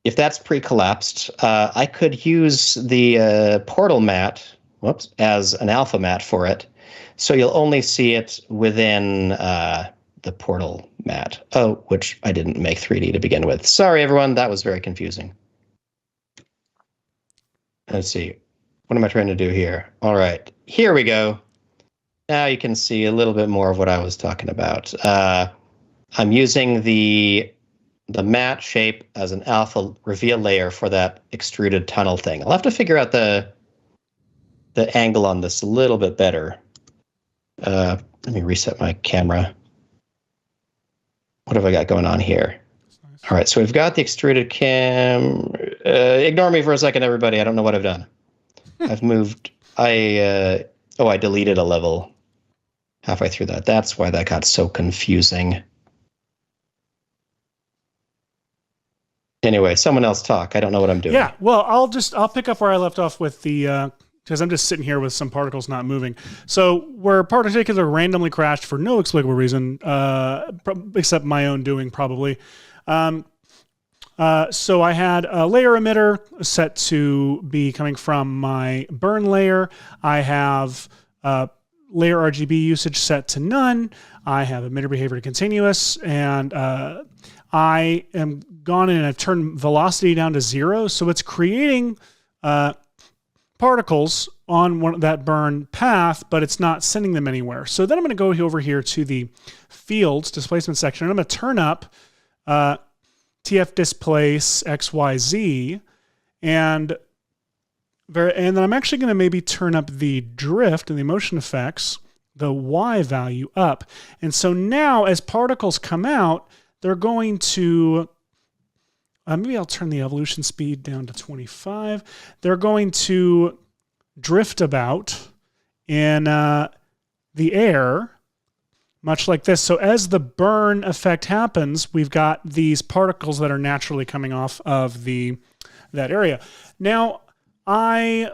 If that's pre-collapsed, I could use the portal mat, as an alpha mat for it. So you'll only see it within the portal mat. Oh, which I didn't make 3D to begin with. Sorry, everyone, that was very confusing. Let's see. What am I trying to do here? All right, here we go. Now you can see a little bit more of what I was talking about. I'm using the matte shape as an alpha reveal layer for that extruded tunnel thing. I'll have to figure out the angle on this a little bit better. Let me reset my camera. What have I got going on here? Nice. All right, so we've got the extruded cam. Ignore me for a second, everybody. I don't know what I've done. I've moved. I deleted a level halfway through that. That's why that got so confusing. Anyway, someone else talk. I don't know what I'm doing. Yeah, well, I'll pick up where I left off with the, because I'm just sitting here with some particles not moving. So where particles are randomly crashed for no explicable reason, except my own doing probably. So I had a layer emitter set to be coming from my burn layer. I have layer RGB usage set to none. I have emitter behavior to continuous, and I am gone in and I've turned velocity down to 0. So it's creating particles on that burn path, but it's not sending them anywhere. So then I'm going to go over here to the fields displacement section, and I'm going to turn up TF displace XYZ, and then I'm actually going to maybe turn up the drift and the motion effects, the Y value up. And so now as particles come out, they're going to, maybe I'll turn the evolution speed down to 25. They're going to drift about in the air, much like this. So as the burn effect happens, we've got these particles that are naturally coming off of that area. Now, I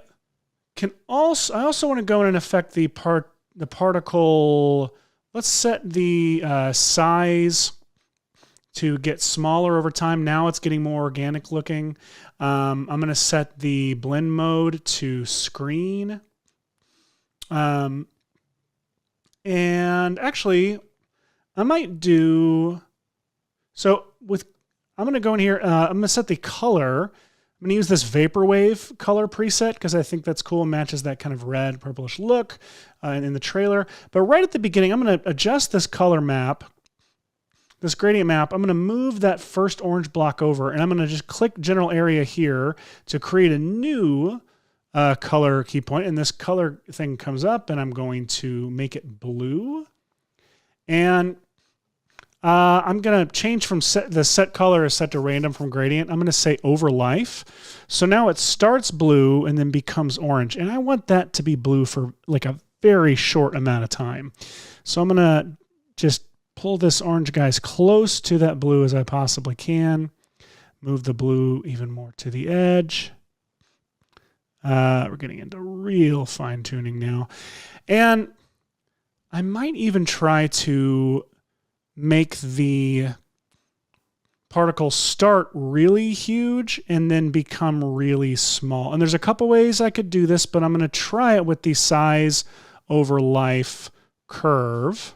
also want to go in and affect the particle. Let's set the size to get smaller over time. Now it's getting more organic looking. I'm going to set the blend mode to screen. And actually, I might do, I'm going to go in here, I'm going to set the color. I'm going to use this Vaporwave color preset because I think that's cool and matches that kind of red purplish look in the trailer. But right at the beginning, I'm going to adjust this color map, this gradient map. I'm going to move that first orange block over, and I'm going to just click general area here to create a new color key point, and this color thing comes up, and I'm going to make it blue. And I'm going to change from the set color is set to random from gradient. I'm going to say over life. So now it starts blue and then becomes orange. And I want that to be blue for like a very short amount of time. So I'm going to just pull this orange guy as close to that blue as I possibly can. Move the blue even more to the edge. We're getting into real fine tuning now. And I might even try to make the particles start really huge and then become really small. And there's a couple ways I could do this, but I'm going to try it with the size over life curve.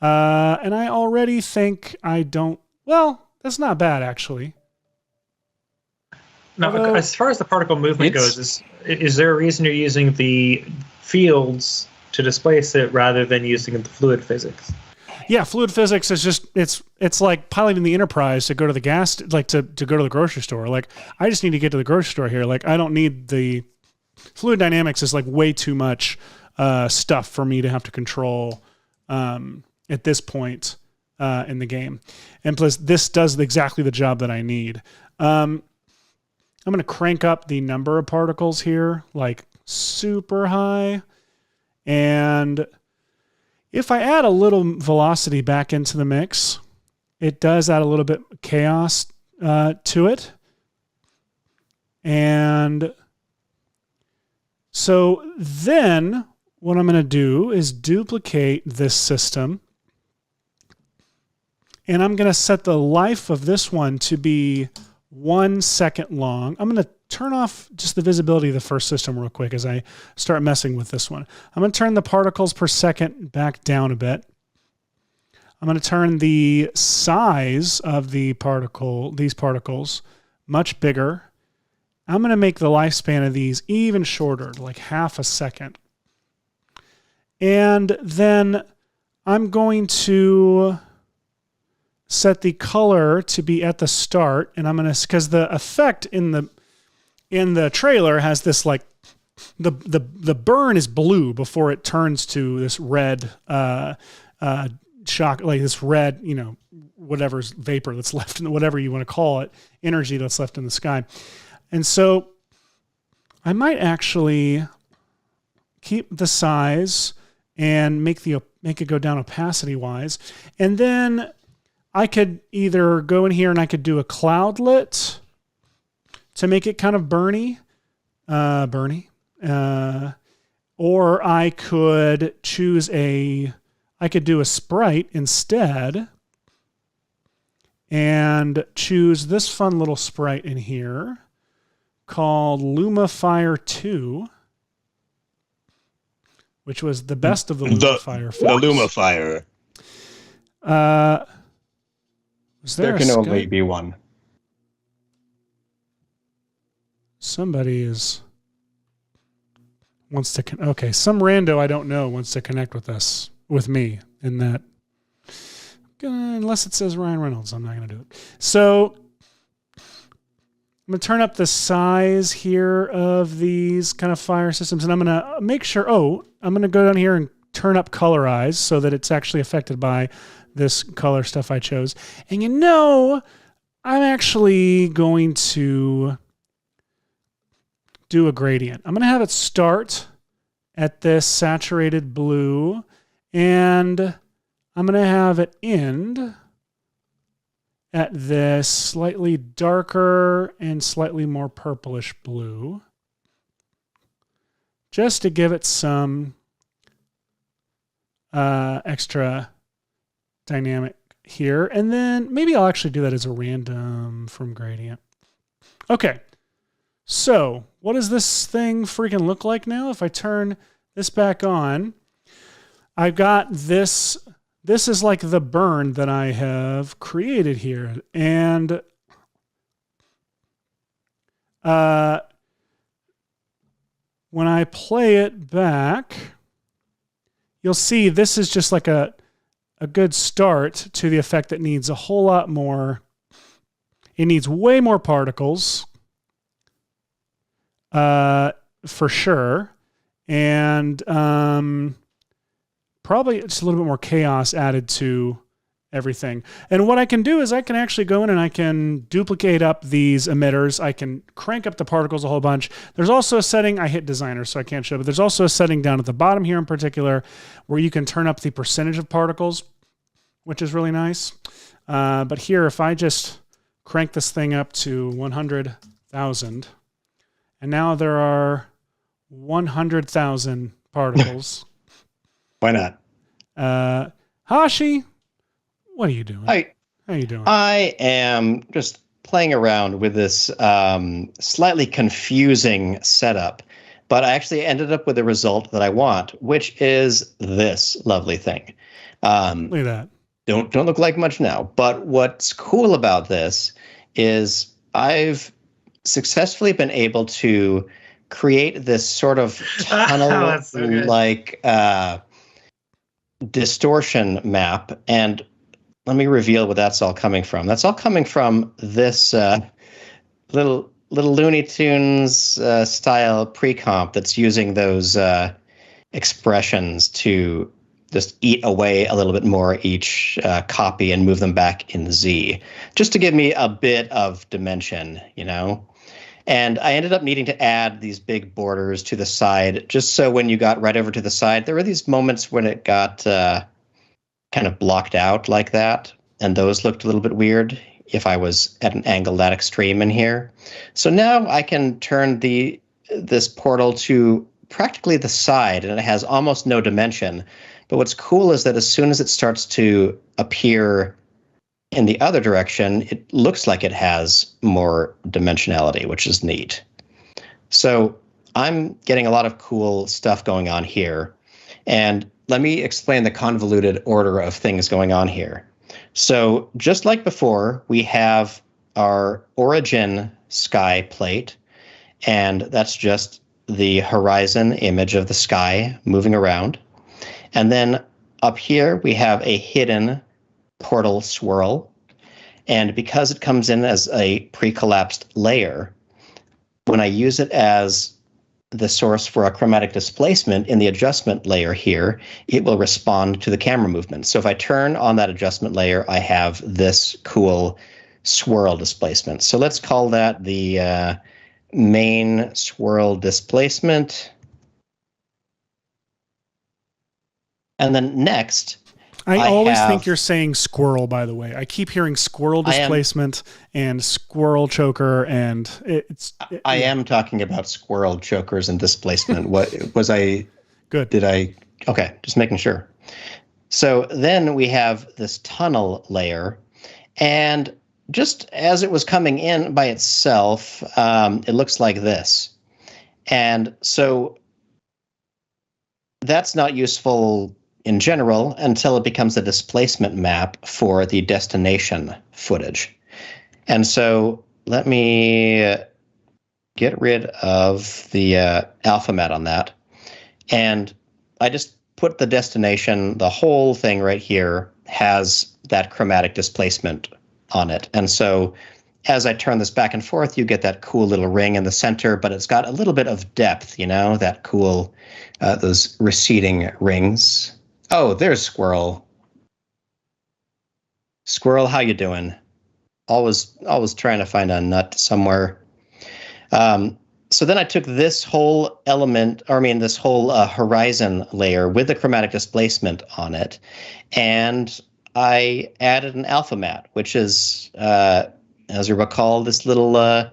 And I already think that's not bad actually. Now, as far as the particle movement goes, is there a reason you're using the fields to displace it rather than using the fluid physics? Yeah, fluid physics is just it's like piloting the Enterprise to go to the to go to the grocery store. Like I just need to get to the grocery store here. Like I don't need the fluid dynamics is like way too much stuff for me to have to control at this point in the game. And plus this does exactly the job that I need. I'm going to crank up the number of particles here like super high. And if I add a little velocity back into the mix, it does add a little bit of chaos to it. And so then what I'm going to do is duplicate this system. And I'm going to set the life of this one to be 1 second long. I'm going to turn off just the visibility of the first system real quick as I start messing with this one. I'm going to turn the particles per second back down a bit. I'm going to turn the size of these particles much bigger. I'm going to make the lifespan of these even shorter, like half a second. And then I'm going to set the color to be at the start, and I'm going to, because the effect in the trailer has this like the burn is blue before it turns to this red shock, like this red, whatever's vapor that's left in whatever you want to call it, energy that's left in the sky. And so I might actually keep the size and make it go down opacity wise. And then I could either go in here and I could do a cloudlet to make it kind of burny, or I could do a sprite instead and choose this fun little sprite in here called Lumafire 2, which was the best of the Lumafire films. The Lumafire. There can only be one. Somebody wants to okay, some rando I don't know wants to connect with me in that. Unless it says Ryan Reynolds, I'm not going to do it. So I'm going to turn up the size here of these kind of fire systems, and I'm going to make sure, I'm going to go down here and turn up colorize so that it's actually affected by this color stuff I chose. And I'm actually going to do a gradient. I'm going to have it start at this saturated blue, and I'm going to have it end at this slightly darker and slightly more purplish blue, just to give it some extra dynamic here. And then maybe I'll actually do that as a random from gradient. Okay. So what does this thing freaking look like now? If I turn this back on, I've got this. This is like the burn that I have created here. And when I play it back, you'll see this is just like a good start to the effect that needs a whole lot more. It needs way more particles. For sure. And probably just a little bit more chaos added to everything. And what I can do is I can actually go in and I can duplicate up these emitters. I can crank up the particles a whole bunch. There's also a setting, I hit designer so I can't show, but there's also a setting down at the bottom here in particular where you can turn up the percentage of particles, which is really nice. But here, if I just crank this thing up to 100,000, and now there are 100,000 particles. Why not? Hashi, what are you doing? Hi. How are you doing? I am just playing around with this slightly confusing setup, but I actually ended up with the result that I want, which is this lovely thing. Look at that. Don't look like much now, but what's cool about this is I've successfully been able to create this sort of tunnel-like distortion map. And let me reveal what that's all coming from. That's all coming from this little Looney Tunes style pre-comp that's using those expressions to just eat away a little bit more each copy and move them back in Z, just to give me a bit of dimension, And I ended up needing to add these big borders to the side, just so when you got right over to the side, there were these moments when it got kind of blocked out like that, and those looked a little bit weird if I was at an angle that extreme in here. So now I can turn this portal to practically the side, and it has almost no dimension. But what's cool is that as soon as it starts to appear in the other direction, it looks like it has more dimensionality, which is neat. So I'm getting a lot of cool stuff going on here. And let me explain the convoluted order of things going on here. So just like before, we have our origin sky plate, and that's just the horizon image of the sky moving around. And then up here, we have a hidden portal swirl. And because it comes in as a pre-collapsed layer, when I use it as the source for a chromatic displacement in the adjustment layer here, it will respond to the camera movement. So if I turn on that adjustment layer, I have this cool swirl displacement. So let's call that the main swirl displacement. And then next, I always think you're saying squirrel, by the way. I keep hearing squirrel displacement and squirrel choker, and I am talking about squirrel chokers and displacement. What was I? Good. Did I? Okay, just making sure. So then we have this tunnel layer, and just as it was coming in by itself, it looks like this. And so that's not useful in general until it becomes a displacement map for the destination footage. And so let me get rid of the alpha mat on that. And I just put the destination, the whole thing right here has that chromatic displacement on it. And so as I turn this back and forth, you get that cool little ring in the center, but it's got a little bit of depth, that cool, those receding rings. Oh, there's Squirrel. Squirrel, how you doing? Always trying to find a nut somewhere. So then I took this whole this whole horizon layer with the chromatic displacement on it, and I added an alpha mat, which is, as you recall, this little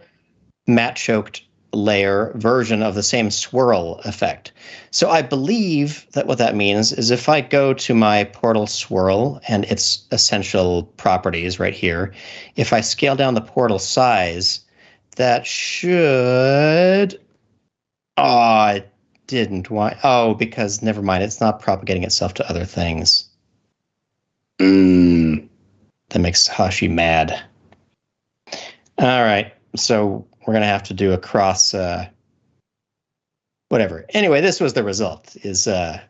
matte-choked layer version of the same swirl effect. So I believe that what that means is if I go to my portal swirl and its essential properties right here, if I scale down the portal size, that should... Oh, it didn't. Why? Oh, because never mind. It's not propagating itself to other things. That makes Hashi mad. All right. So we're going to have to do a cross, whatever. Anyway, this was the result, is a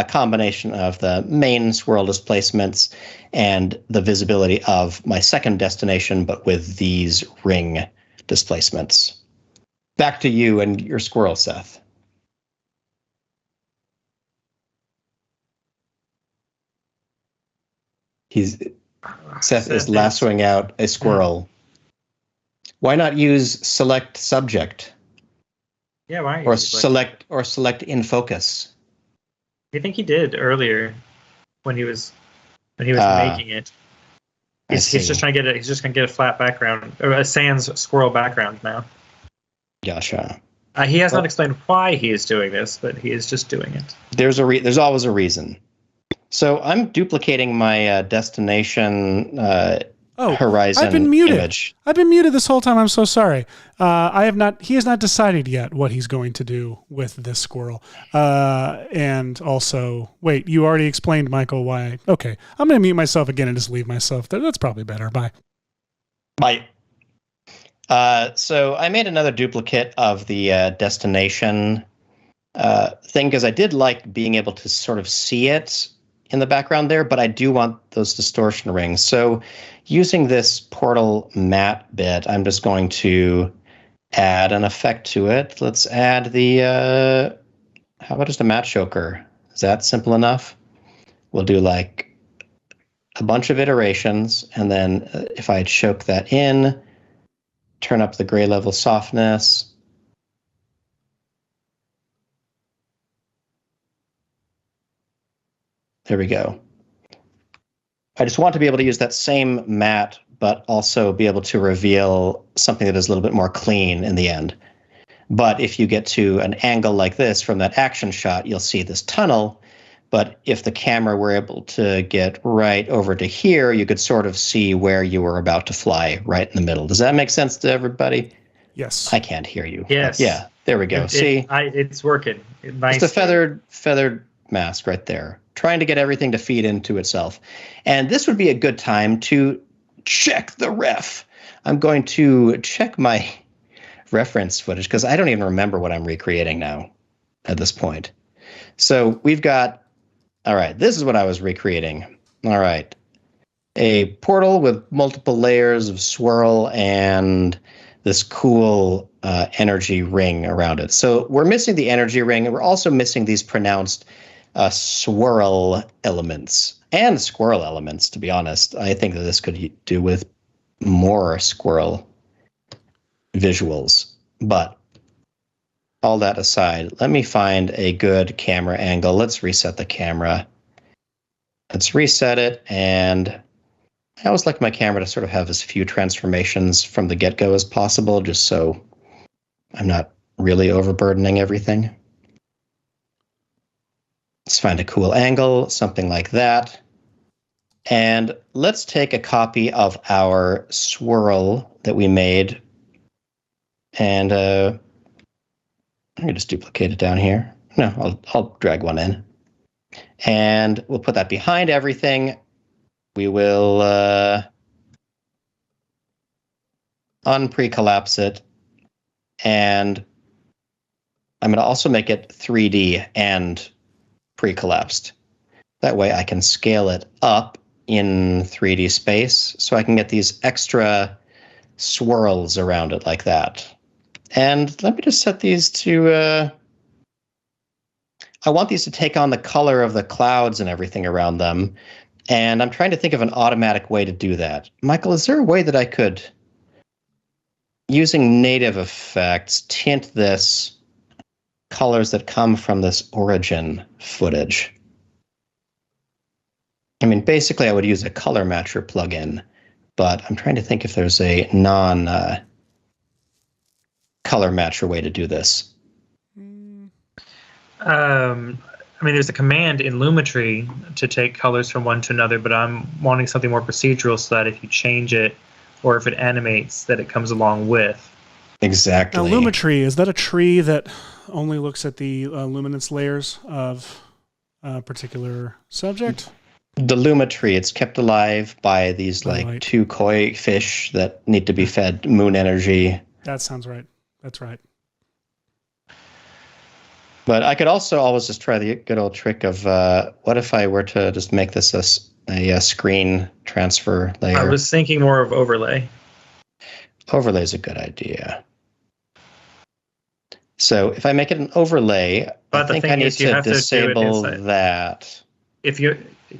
combination of the main swirl displacements and the visibility of my second destination, but with these ring displacements. Back to you and your squirrel, Seth. Seth is lassoing out a squirrel. Why not use select subject? Yeah, why? Or select in focus. I think he did earlier when he was making it. He's just trying to get he's just gonna get a flat background, or a sans squirrel background now. Gotcha. He has not explained why he is doing this, but he is just doing it. There's always a reason. So I'm duplicating my destination horizon I've been muted. image. I've been muted this whole time. I'm so sorry. He has not decided yet what he's going to do with this squirrel. And also, wait, you already explained, Michael, why. Okay, I'm going to mute myself again and just leave myself there. That's probably better. Bye. Bye. So I made another duplicate of the destination thing because I did like being able to sort of see it in the background there, but I do want those distortion rings. So using this portal matte bit, I'm just going to add an effect to it. Let's add the, how about just a matte choker? Is that simple enough? We'll do like a bunch of iterations, and then if I choke that in, turn up the gray level softness. There we go. I just want to be able to use that same matte, but also be able to reveal something that is a little bit more clean in the end. But if you get to an angle like this from that action shot, you'll see this tunnel. But if the camera were able to get right over to here, you could sort of see where you were about to fly right in the middle. Does that make sense to everybody? Yes. I can't hear you. Yes. Yeah, there we go. See? It's working. Nice. Just a feathered mask right there, trying to get everything to feed into itself. And this would be a good time to check the ref. I'm going to check my reference footage because I don't even remember what I'm recreating now at this point. So we've got, all right, this is what I was recreating. All right. A portal with multiple layers of swirl and this cool energy ring around it. So we're missing the energy ring, and we're also missing these pronounced swirl elements and squirrel elements, to be honest. I think that this could do with more squirrel visuals. But all that aside, let me find a good camera angle. Let's reset the camera. Let's reset it, and I always like my camera to sort of have as few transformations from the get-go as possible, just so I'm not really overburdening everything. Let's find a cool angle, something like that. And let's take a copy of our swirl that we made, and I'm going to just duplicate it down here. No, I'll drag one in. And we'll put that behind everything. We will unpre-collapse it. And I'm going to also make it 3D and pre-collapsed. That way I can scale it up in 3D space so I can get these extra swirls around it like that. And let me just set these to... I want these to take on the color of the clouds and everything around them. And I'm trying to think of an automatic way to do that. Michael, is there a way that I could, using native effects, tint this colors that come from this origin footage? I mean, basically, I would use a color matcher plugin, but I'm trying to think if there's a non-color matcher way to do this. I mean, there's a command in Lumetri to take colors from one to another, but I'm wanting something more procedural so that if you change it or if it animates, that it comes along with. Exactly. Now, Lumetri, is that a tree that only looks at the luminance layers of a particular subject? The Lumetri, it's kept alive by these two koi fish that need to be fed moon energy. That sounds right. That's right. But I could also always just try the good old trick of what if I were to just make this a screen transfer layer? I was thinking more of overlay. Overlay is a good idea. So if I make it an overlay, I think I need to disable that. If you,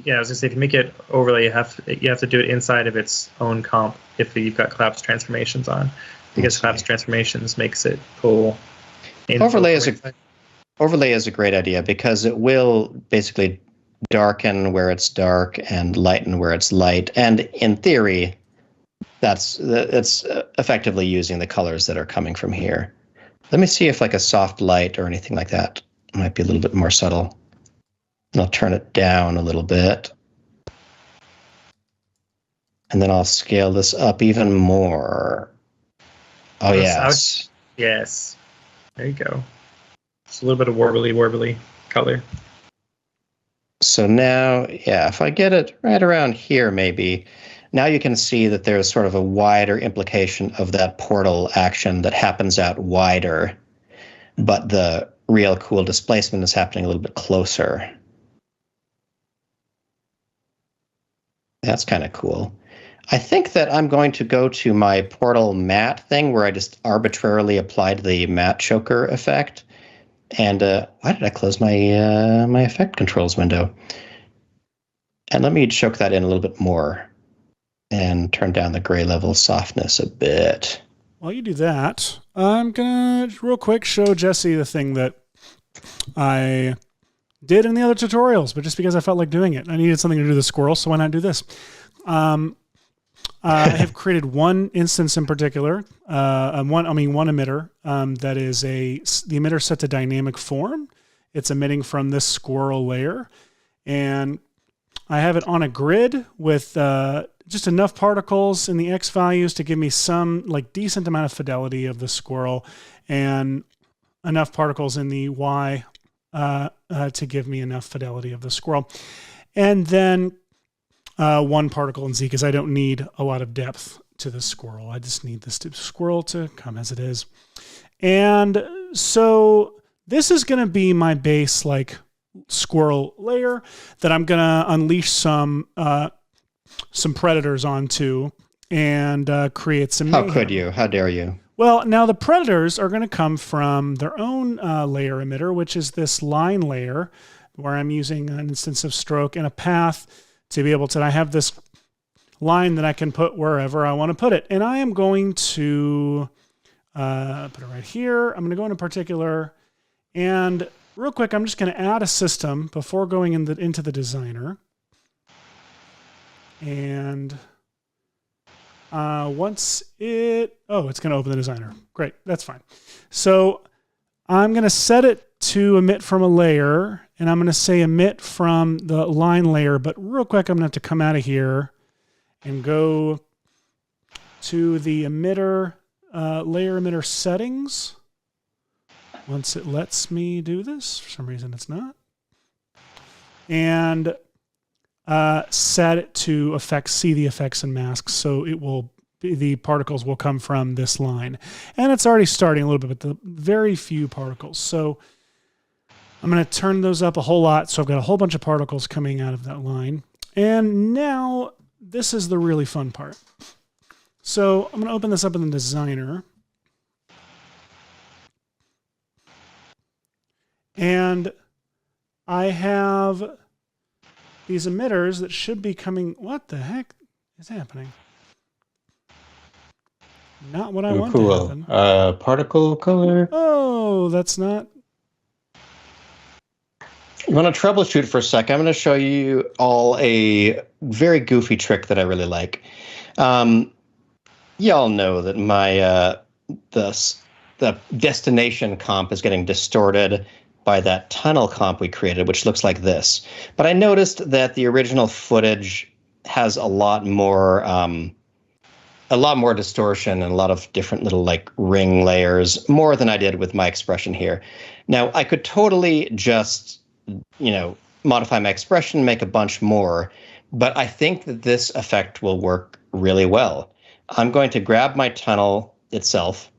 I was gonna say, if you make it overlay, you have to do it inside of its own comp if you've got collapse transformations on, because collapse transformations makes it pull. Overlay is a great idea because it will basically darken where it's dark and lighten where it's light. And in theory, that's effectively using the colors that are coming from here. Let me see if like a soft light or anything like that might be a little bit more subtle. And I'll turn it down a little bit. And then I'll scale this up even more. Oh, yes. Yes. There you go. It's a little bit of warbly color. So now, yeah, if I get it right around here, maybe, now you can see that there's sort of a wider implication of that portal action that happens out wider, but the real cool displacement is happening a little bit closer. That's kind of cool. I think that I'm going to go to my portal matte thing where I just arbitrarily applied the matte choker effect. And why did I close my my effect controls window? And let me choke that in a little bit more and turn down the gray level softness a bit. While you do that, I'm going to real quick show Jesse the thing that I did in the other tutorials, but just because I felt like doing it. I needed something to do the squirrel, so why not do this? I have created one instance in particular, one emitter that is the emitter set to dynamic form. It's emitting from this squirrel layer, and I have it on a grid with just enough particles in the X values to give me some decent amount of fidelity of the squirrel, and enough particles in the Y to give me enough fidelity of the squirrel, and then one particle in Z because I don't need a lot of depth to the squirrel. I just need this squirrel to come as it is. And so this is going to be my base squirrel layer that I'm going to unleash some predators onto and create some mayhem. How could you? How dare you? Well, now the predators are going to come from their own layer emitter, which is this line layer, where I'm using an instance of stroke and a path to be able to, I have this line that I can put wherever I want to put it. And I am going to put it right here. I'm going to go into particular, and real quick, I'm just going to add a system before going into the designer. And once it's going to open the designer. Great, that's fine. So I'm going to set it to emit from a layer, and I'm going to say emit from the line layer. But real quick, I'm going to have to come out of here and go to the emitter, layer emitter settings. Once it lets me do this, for some reason it's not. And set it to see the effects and masks, so it will the particles will come from this line. And it's already starting a little bit, but the very few particles. So I'm going to turn those up a whole lot, so I've got a whole bunch of particles coming out of that line. And now this is the really fun part. So I'm going to open this up in the designer. And I have these emitters that should be coming. What the heck is happening? Not what I want to happen. Particle color. Oh, that's not. You want to troubleshoot for a sec? I'm going to show you all a very goofy trick that I really like. Y'all know that my the destination comp is getting distorted by that tunnel comp we created, which looks like this. But I noticed that the original footage has a lot more distortion and a lot of different little like ring layers, more than I did with my expression here. Now, I could totally just, modify my expression, make a bunch more, but I think that this effect will work really well. I'm going to grab my tunnel itself,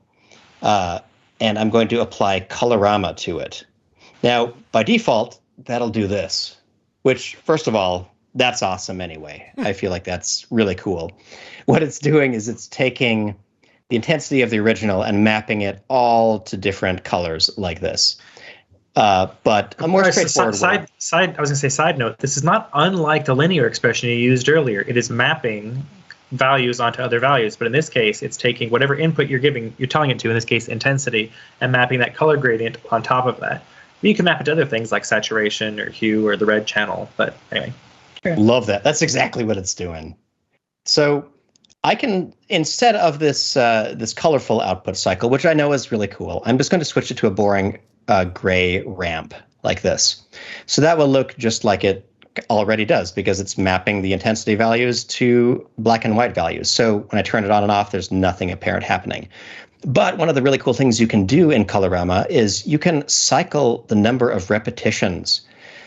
and I'm going to apply colorama to it. Now, by default, that'll do this, which, first of all, that's awesome anyway. I feel like that's really cool. What it's doing is it's taking the intensity of the original and mapping it all to different colors like this. But a more straightforward way. Side note, this is not unlike the linear expression you used earlier. It is mapping values onto other values, but in this case, it's taking whatever input you're telling it to, in this case, intensity, and mapping that color gradient on top of that. You can map it to other things like saturation or hue or the red channel, but anyway. Sure. Love that. That's exactly what it's doing. So I can, instead of this this colorful output cycle, which I know is really cool, I'm just going to switch it to a boring gray ramp like this. So that will look just like it already does, because it's mapping the intensity values to black and white values. So when I turn it on and off, there's nothing apparent happening. But one of the really cool things you can do in Colorama is you can cycle the number of repetitions.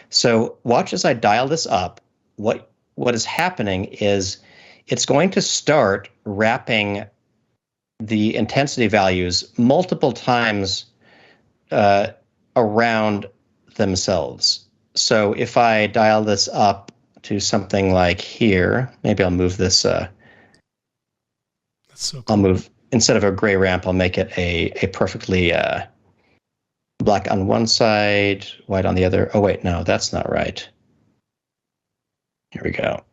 So watch as I dial this up. What is happening is it's going to start wrapping the intensity values multiple times around themselves. So if I dial this up to something like here, maybe I'll move this. That's so cool. I'll move, instead of a gray ramp, I'll make it a perfectly black on one side, white on the other. Oh, wait, no, that's not right. Here we go.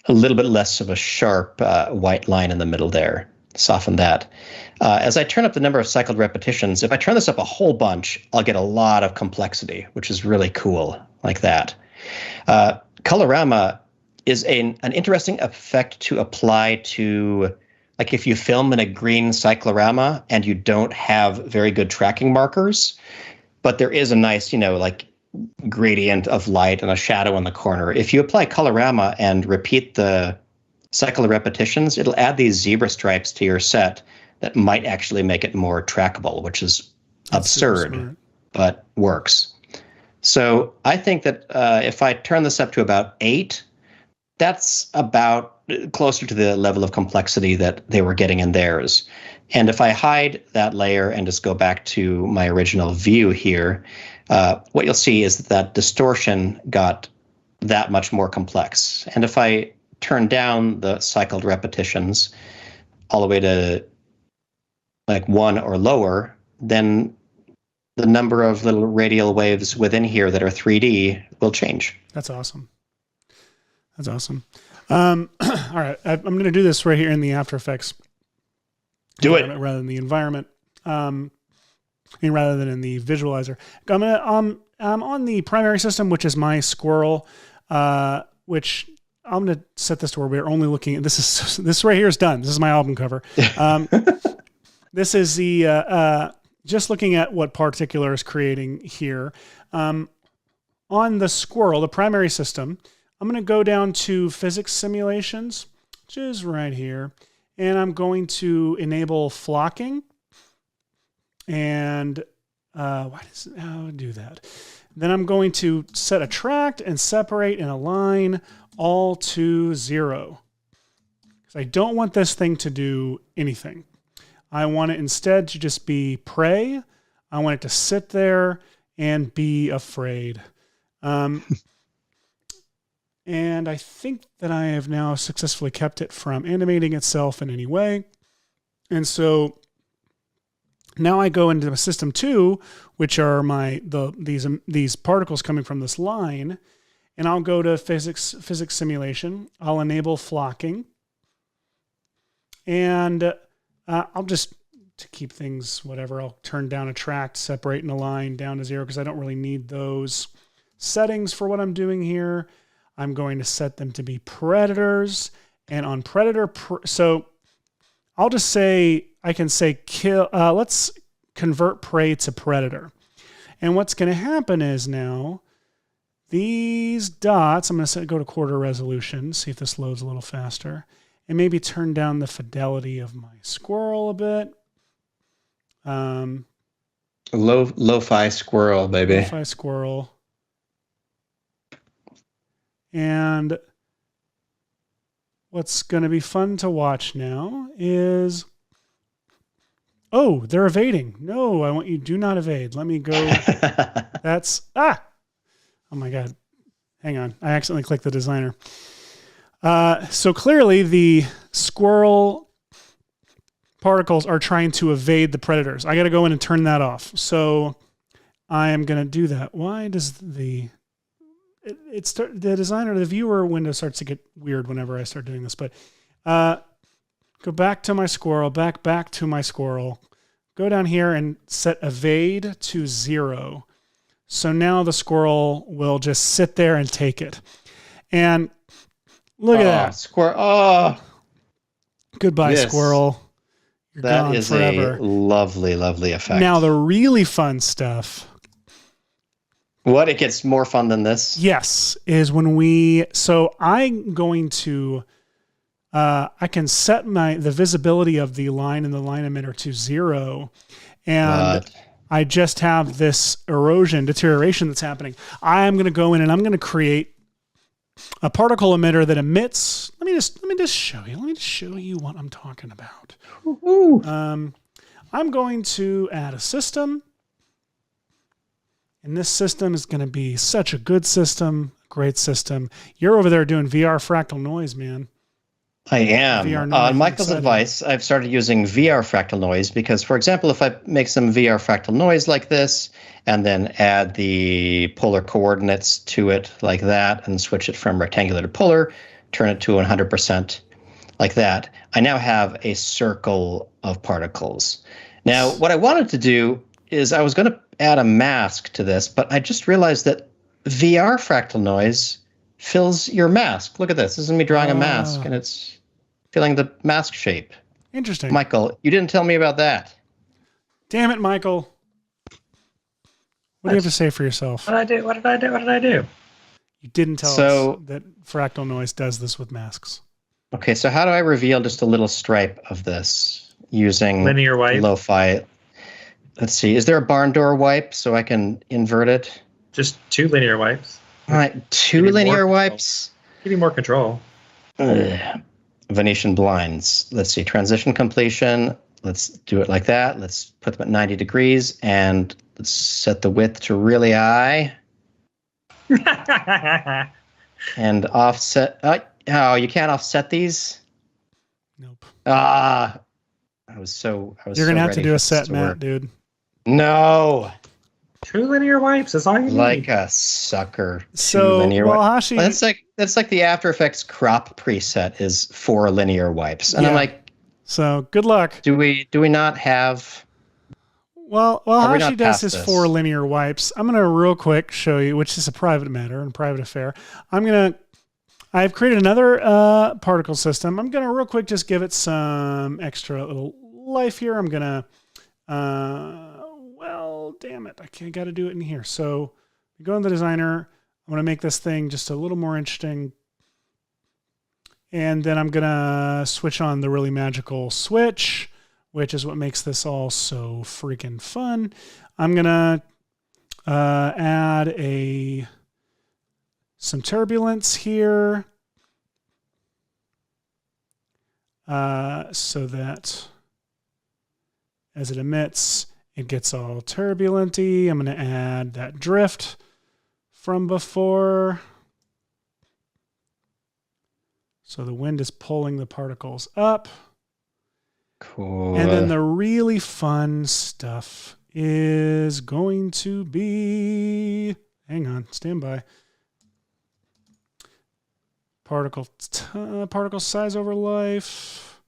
A little bit less of a sharp white line in the middle there. Soften that. As I turn up the number of cycled repetitions, if I turn this up a whole bunch, I'll get a lot of complexity, which is really cool, like that. Colorama is an interesting effect to apply to, like, if you film in a green cyclorama and you don't have very good tracking markers, but there is a nice, like gradient of light and a shadow in the corner. If you apply colorama and repeat the cycle of repetitions, it'll add these zebra stripes to your set that might actually make it more trackable, which is absurd, but works. So I think that if I turn this up to about 8, that's about closer to the level of complexity that they were getting in theirs. And if I hide that layer and just go back to my original view here, what you'll see is that distortion got that much more complex. And if I turn down the cycled repetitions, all the way to like 1 or lower, then the number of little radial waves within here that are 3D will change. That's awesome. That's awesome. All right, I'm going to do this right here in the After Effects. Do it rather than the environment. Rather than in the visualizer. I'm on the primary system, which is my squirrel, which I'm going to set this to where we're only looking at this right here is done. This is my album cover. This is the just looking at what Particular is creating here. On the squirrel, the primary system, I'm going to go down to physics simulations, which is right here. And I'm going to enable flocking. And how to do that? Then I'm going to set attract and separate and align all to 0. Because I don't want this thing to do anything. I want it instead to just be prey. I want it to sit there and be afraid. And I think that I have now successfully kept it from animating itself in any way. And so now I go into system 2, which are these particles coming from this line, and I'll go to physics simulation. I'll enable flocking, and I'll just, to keep things whatever, I'll turn down attract, separate, and align down to 0 because I don't really need those settings for what I'm doing here. I'm going to set them to be predators, and on predator, so I'll just say, I can say kill, let's convert prey to predator. And what's going to happen is now these dots, I'm going to go to quarter resolution, see if this loads a little faster, and maybe turn down the fidelity of my squirrel a bit. Lo-fi squirrel, baby. Lo-fi squirrel. And what's going to be fun to watch now is, oh, they're evading. No, I want you, do not evade. Let me go. That's, oh my God. Hang on. I accidentally clicked the designer. So clearly the squirrel particles are trying to evade the predators. I got to go in and turn that off. So I am going to do that. Why does the designer, the viewer window starts to get weird whenever I start doing this, but go back to my squirrel, back to my squirrel, go down here and set evade to 0. So now the squirrel will just sit there and take it. And look at that. Squirrel. Oh, goodbye, squirrel. You're gone forever. A lovely, lovely effect. Now the really fun stuff. What? It gets more fun than this? Yes, is when so I'm going to, I can set the visibility of the line and the line emitter to 0. And I just have this deterioration that's happening. I'm going to go in and I'm going to create a particle emitter that emits. Let me just show you. Let me just show you what I'm talking about. I'm going to add a system. And this system is going to be such a good system, great system. You're over there doing VR fractal noise, man. I am. On Michael's advice, I've started using VR fractal noise because, for example, if I make some VR fractal noise like this and then add the polar coordinates to it like that and switch it from rectangular to polar, turn it to 100% like that, I now have a circle of particles. Now, what I wanted to do is I was going to add a mask to this, but I just realized that VR fractal noise fills your mask. Look at this. This is me drawing a mask, and it's filling the mask shape. Interesting. Michael, you didn't tell me about that. Damn it, Michael. What do you have to say for yourself? What did I do? You didn't tell us that fractal noise does this with masks. Okay, so how do I reveal just a little stripe of this using linear wipe? Lo-fi? Let's see. Is there a barn door wipe so I can invert it? Just 2 linear wipes. All right, 2 linear wipes. Give you more control. Venetian blinds. Let's see. Transition completion. Let's do it like that. Let's put them at 90 degrees and let's set the width to really high. And offset. Oh, you can't offset these? Nope. I was You're going to have to do a set, Matt, dude. No. 2 linear wipes is all you need. Like a sucker. So, 2 linear Hashi, that's like the After Effects crop preset is 4 linear wipes, and I'm like, so good luck. Do we not have? Well, Hashi does his 4 linear wipes. I'm gonna real quick show you, which is a private matter and private affair. I've created another particle system. I'm gonna real quick just give it some extra little life here. I'm gonna. Well, damn it. I got to do it in here. So go in the designer. I'm going to make this thing just a little more interesting. And then I'm going to switch on the really magical switch, which is what makes this all so freaking fun. I'm going to add some turbulence here. So that as it emits, it gets all turbulent-y. I'm going to add that drift from before. So the wind is pulling the particles up. Cool. And then the really fun stuff is going to be... Hang on, stand by. Particle size over life.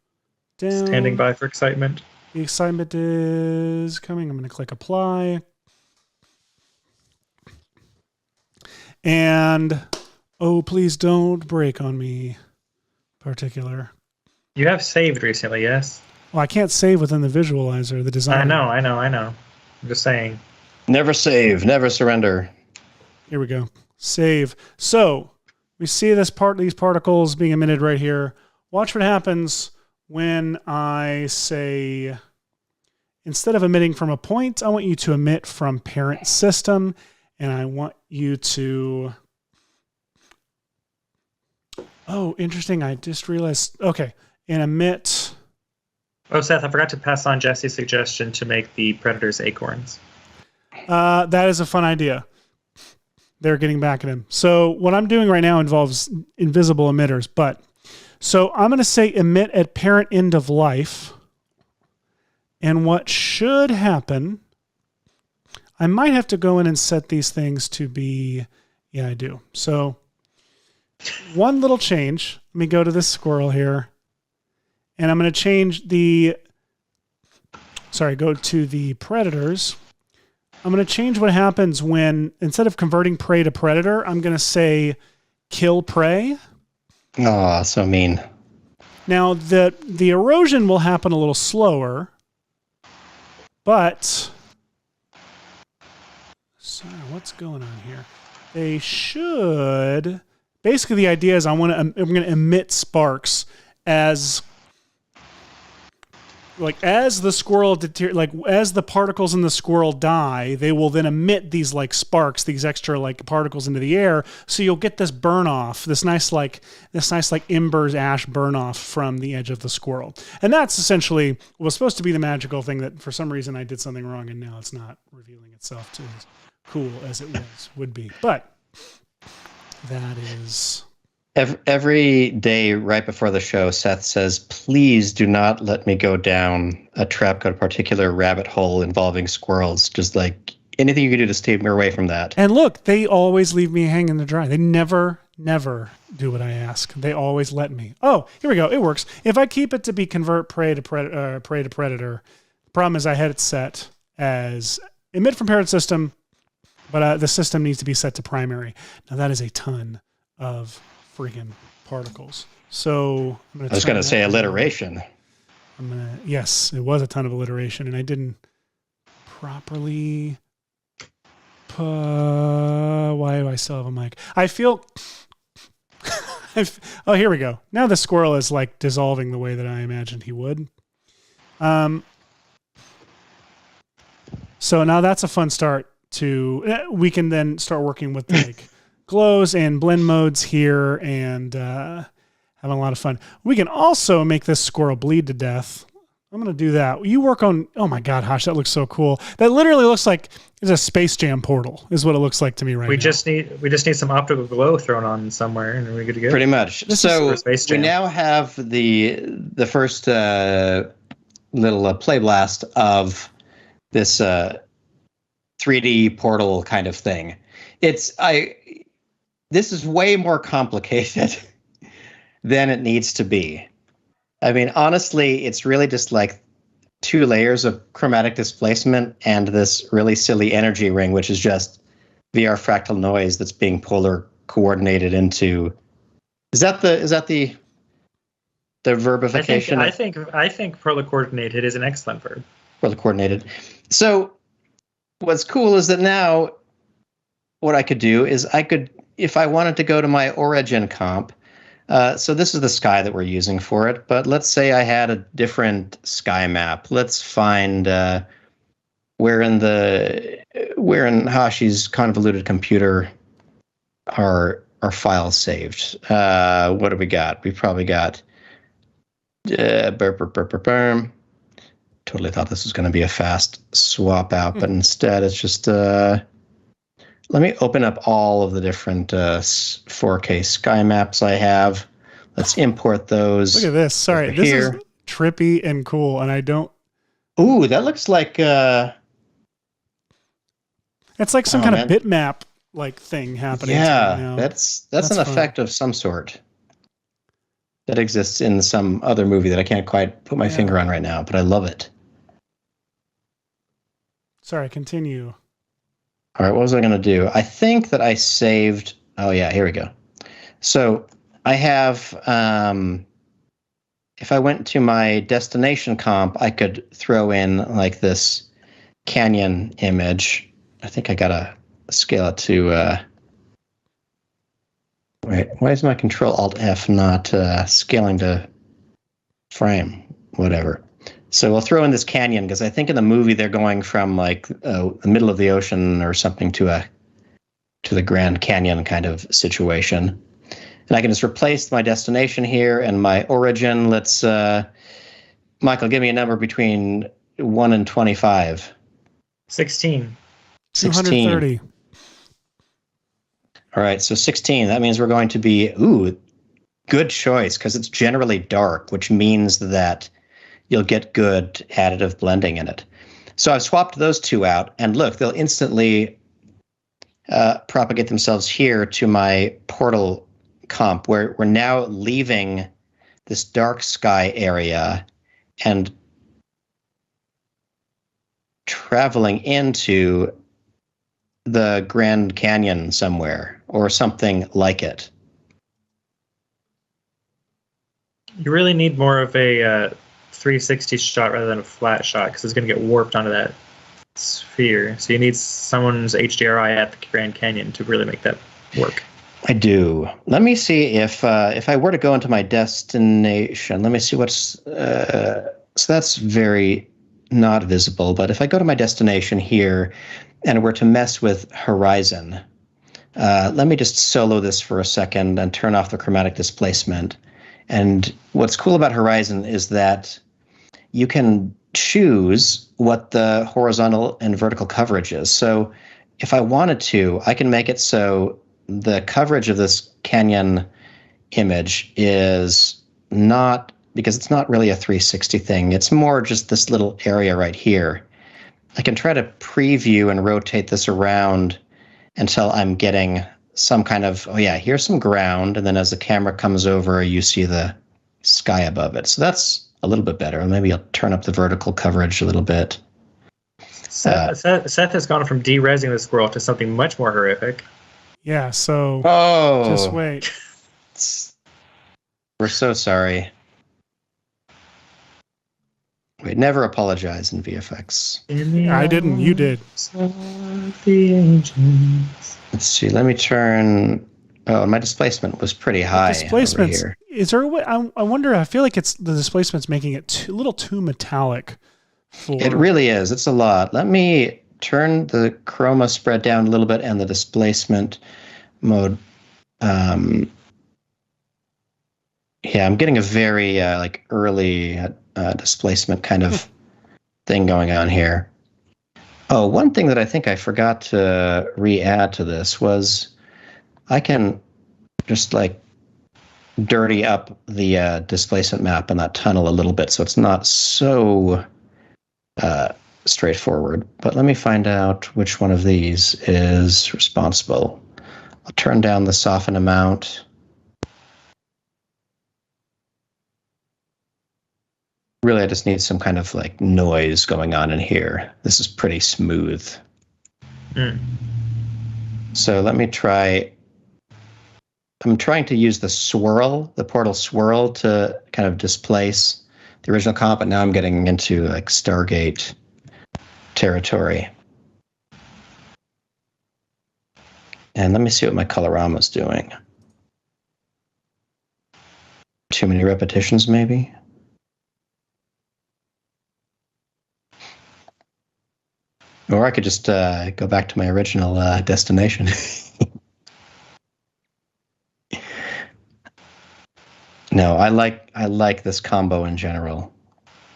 Down. Standing by for excitement. The excitement is coming. I'm going to click apply. And, oh, please don't break on me, particular. You have saved recently, yes? Well, I can't save within the visualizer, the design. I know. I'm just saying. Never save, never surrender. Here we go. Save. So we see these particles being emitted right here. Watch what happens when I say, instead of emitting from a point, I want you to emit from parent system, and I want you to... Oh, interesting. I just realized. Okay. And emit... Oh, Seth, I forgot to pass on Jesse's suggestion to make the predators acorns. That is a fun idea. They're getting back at him. So what I'm doing right now involves invisible emitters, but... So I'm going to say emit at parent end of life. And what should happen, I might have to go in and set these things to be, yeah, I do. So one little change. Let me go to this squirrel here. And I'm going to change go to the predators. I'm going to change what happens when, instead of converting prey to predator, I'm going to say kill prey. Oh, so mean. Now, the erosion will happen a little slower, but... Sorry, what's going on here? They should... Basically, the idea is I'm going to emit sparks as the squirrel as the particles in the squirrel die, they will then emit these like sparks, these extra like particles into the air. So you'll get this burn off, this nice embers ash burn off from the edge of the squirrel. And that's essentially what was supposed to be the magical thing that for some reason I did something wrong and now it's not revealing itself to as cool as it would be. But that is... Every day right before the show, Seth says, please do not let me go down a particular rabbit hole involving squirrels. Just like anything you can do to stay me away from that. And look, they always leave me hanging to dry. They never do what I ask. They always let me. Oh, here we go. It works. If I keep it to be convert prey to predator, the problem is I had it set as emit from parent system, but the system needs to be set to primary. Now that is a ton of freaking particles. So I was going to say alliteration. Yes, it was a ton of alliteration, and I didn't properly. Why do I still have a mic? I feel. Oh, here we go. Now the squirrel is like dissolving the way that I imagined he would. So now that's a fun start to. We can then start working with like glows and blend modes here and having a lot of fun. We can also make this squirrel bleed to death. I'm going to do that. You work on, oh my God, Hosh, that looks so cool. That literally looks like it's a Space Jam portal is what it looks like to me right now. We just need some optical glow thrown on somewhere and we're good to go. Pretty much. So we now have the first little play blast of this 3D portal kind of thing. This is way more complicated than it needs to be. I mean, honestly, it's really just like 2 layers of chromatic displacement and this really silly energy ring, which is just VR fractal noise that's being polar coordinated into. Is that the verbification? I think polar coordinated is an excellent verb. Polar coordinated. So what's cool is that now what I could do is if I wanted to go to my origin comp. So this is the sky that we're using for it, but let's say I had a different sky map. Let's find where in Hashi's convoluted computer are files saved. What do we got? We probably got Totally thought this was going to be a fast swap out, but instead it's just let me open up all of the different 4K sky maps I have. Let's import those. Look at this. Sorry, this is trippy and cool, and I don't. Ooh, that looks like. It's like some kind of bitmap like thing happening. Yeah, that's an effect of some sort that exists in some other movie that I can't quite put my finger on right now, but I love it. Sorry, continue. All right, what was I going to do? I think that I saved... Oh, yeah, here we go. So I have... if I went to my destination comp, I could throw in like this canyon image. I think I got to scale it to... Wait, why is my Control-Alt-F not scaling to frame? Whatever. So we'll throw in this canyon because I think in the movie they're going from like the middle of the ocean or something to the Grand Canyon kind of situation. And I can just replace my destination here and my origin. Let's, Michael, give me a number between 1 and 25. 16. 230. All right, so 16. That means we're going to be, good choice because it's generally dark, which means that you'll get good additive blending in it. So I've swapped those 2 out, and look, they'll instantly propagate themselves here to my portal comp, where we're now leaving this dark sky area and traveling into the Grand Canyon somewhere, or something like it. You really need more of a 360 shot rather than a flat shot because it's going to get warped onto that sphere. So you need someone's HDRI at the Grand Canyon to really make that work. I do. Let me see if I were to go into my destination. Let me see what's... so that's very not visible. But if I go to my destination here and were to mess with horizon, let me just solo this for a second and turn off the chromatic displacement. And what's cool about horizon is that you can choose what the horizontal and vertical coverage is. So if I wanted to, I can make it so the coverage of this canyon image is not, because it's not really a 360 thing. It's more just this little area right here. I can try to preview and rotate this around until I'm getting some kind of, here's some ground. And then as the camera comes over, you see the sky above it. So that's a little bit better. Maybe I'll turn up the vertical coverage a little bit. Seth has gone from de-resing the squirrel to something much more horrific. Yeah, so just wait. We're so sorry. Wait, never apologize in VFX. I didn't. You did. Let's see. Let me turn... Oh, my displacement was pretty high. Displacement. Here. Is there a way? I wonder. I feel like the displacement's making it a little too metallic. It really is. It's a lot. Let me turn the chroma spread down a little bit and the displacement mode. Yeah, I'm getting a very early displacement kind of thing going on here. Oh, one thing that I think I forgot to re-add to this was I can just like dirty up the displacement map in that tunnel a little bit so it's not so straightforward. But let me find out which one of these is responsible. I'll turn down the soften amount. Really, I just need some kind of like noise going on in here. This is pretty smooth. So let me try. I'm trying to use the swirl, the portal swirl, to kind of displace the original comp, but now I'm getting into like Stargate territory. And let me see what my colorama's doing. Too many repetitions, maybe? Or I could just go back to my original destination. No, I like this combo in general.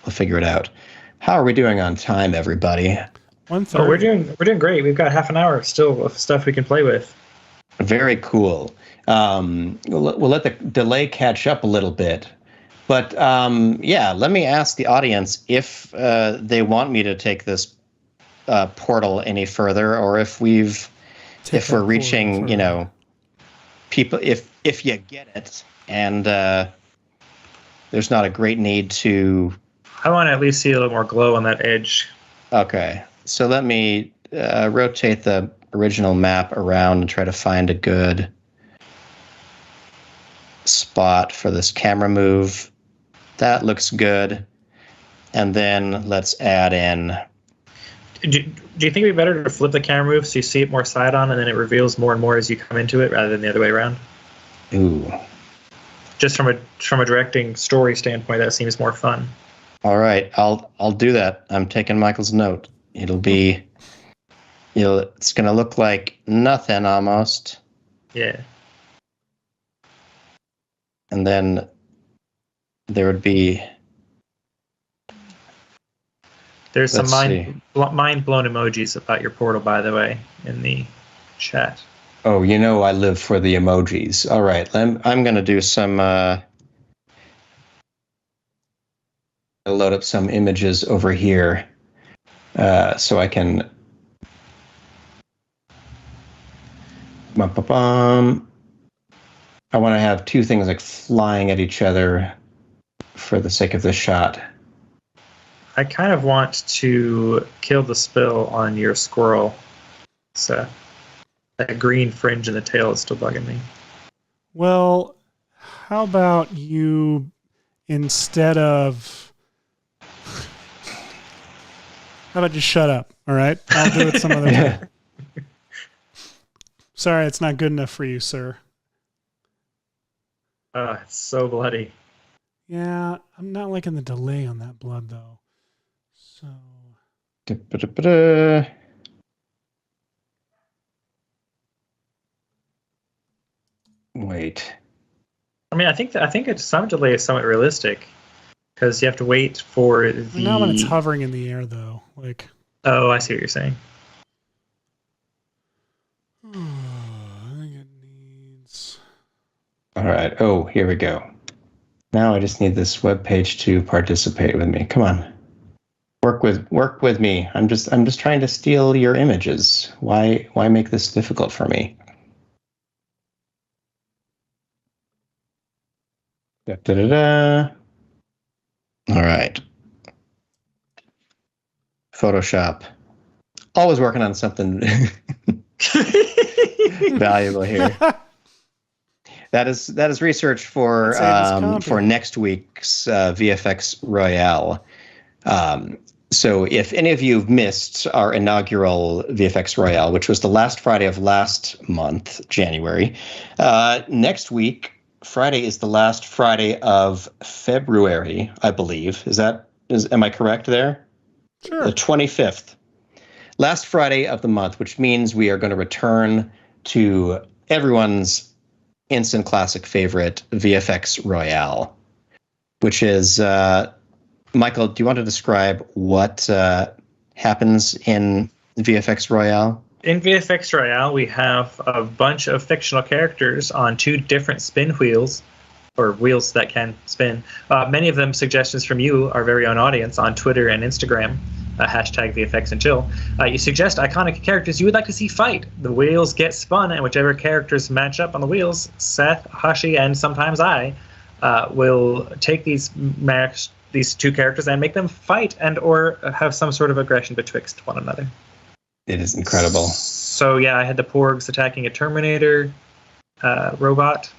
We'll figure it out. How are we doing on time, everybody? 1:30. Oh, we're doing great. We've got half an hour still of stuff we can play with. Very cool. We'll let the delay catch up a little bit. But yeah, let me ask the audience if they want me to take this portal any further, or if we're reaching, you know, people, if you get it, and there's not a great need to. I want to at least see a little more glow on that edge. Okay, so let me rotate the original map around and try to find a good spot for this camera move. That looks good. And then let's add in. Do you think it'd be better to flip the camera move so you see it more side on and then it reveals more and more as you come into it rather than the other way around? Ooh. Just from a directing story standpoint, that seems more fun. All right, I'll do that. I'm taking Michael's note. It'll be, it's gonna look like nothing almost. Yeah. And then there would be. There's some mind-blown emojis about your portal, by the way, in the chat. Oh, you know I live for the emojis. All right, I'm going to do some... load up some images over here so I can... I want to have two things like flying at each other for the sake of this shot. I kind of want to kill the spill on your squirrel. So that green fringe in the tail is still bugging me. Well, how about you, instead of... How about just shut up, all right? I'll do it some other time. Sorry, it's not good enough for you, sir. It's so bloody. Yeah, I'm not liking the delay on that blood, though. So... Wait. I mean, I think some delay is somewhat realistic because you have to wait for the. Not when it's hovering in the air, though. Like. Oh, I see what you're saying. I think it needs. All right. Oh, here we go. Now I just need this web page to participate with me. Come on. Work with me. I'm just trying to steal your images. Why make this difficult for me? Da-da-da-da. All right. Photoshop. Always working on something valuable here. That is research for next week's VFX Royale. So if any of you have missed our inaugural VFX Royale, which was the last Friday of last month, January, next week, Friday is the last Friday of February, I believe. Am I correct there? Sure. The 25th. Last Friday of the month, which means we are going to return to everyone's instant classic favorite, VFX Royale, which is Michael, do you want to describe what happens in VFX Royale? In VFX Royale, we have a bunch of fictional characters on 2 different spin wheels, or wheels that can spin. Many of them suggestions from you, our very own audience, on Twitter and Instagram, hashtag VFX and Chill. You suggest iconic characters you would like to see fight. The wheels get spun, and whichever characters match up on the wheels, Seth, Hashi, and sometimes I will take these 2 characters and make them fight and or have some sort of aggression betwixt one another. It is incredible. So yeah, I had the Porgs attacking a Terminator robot.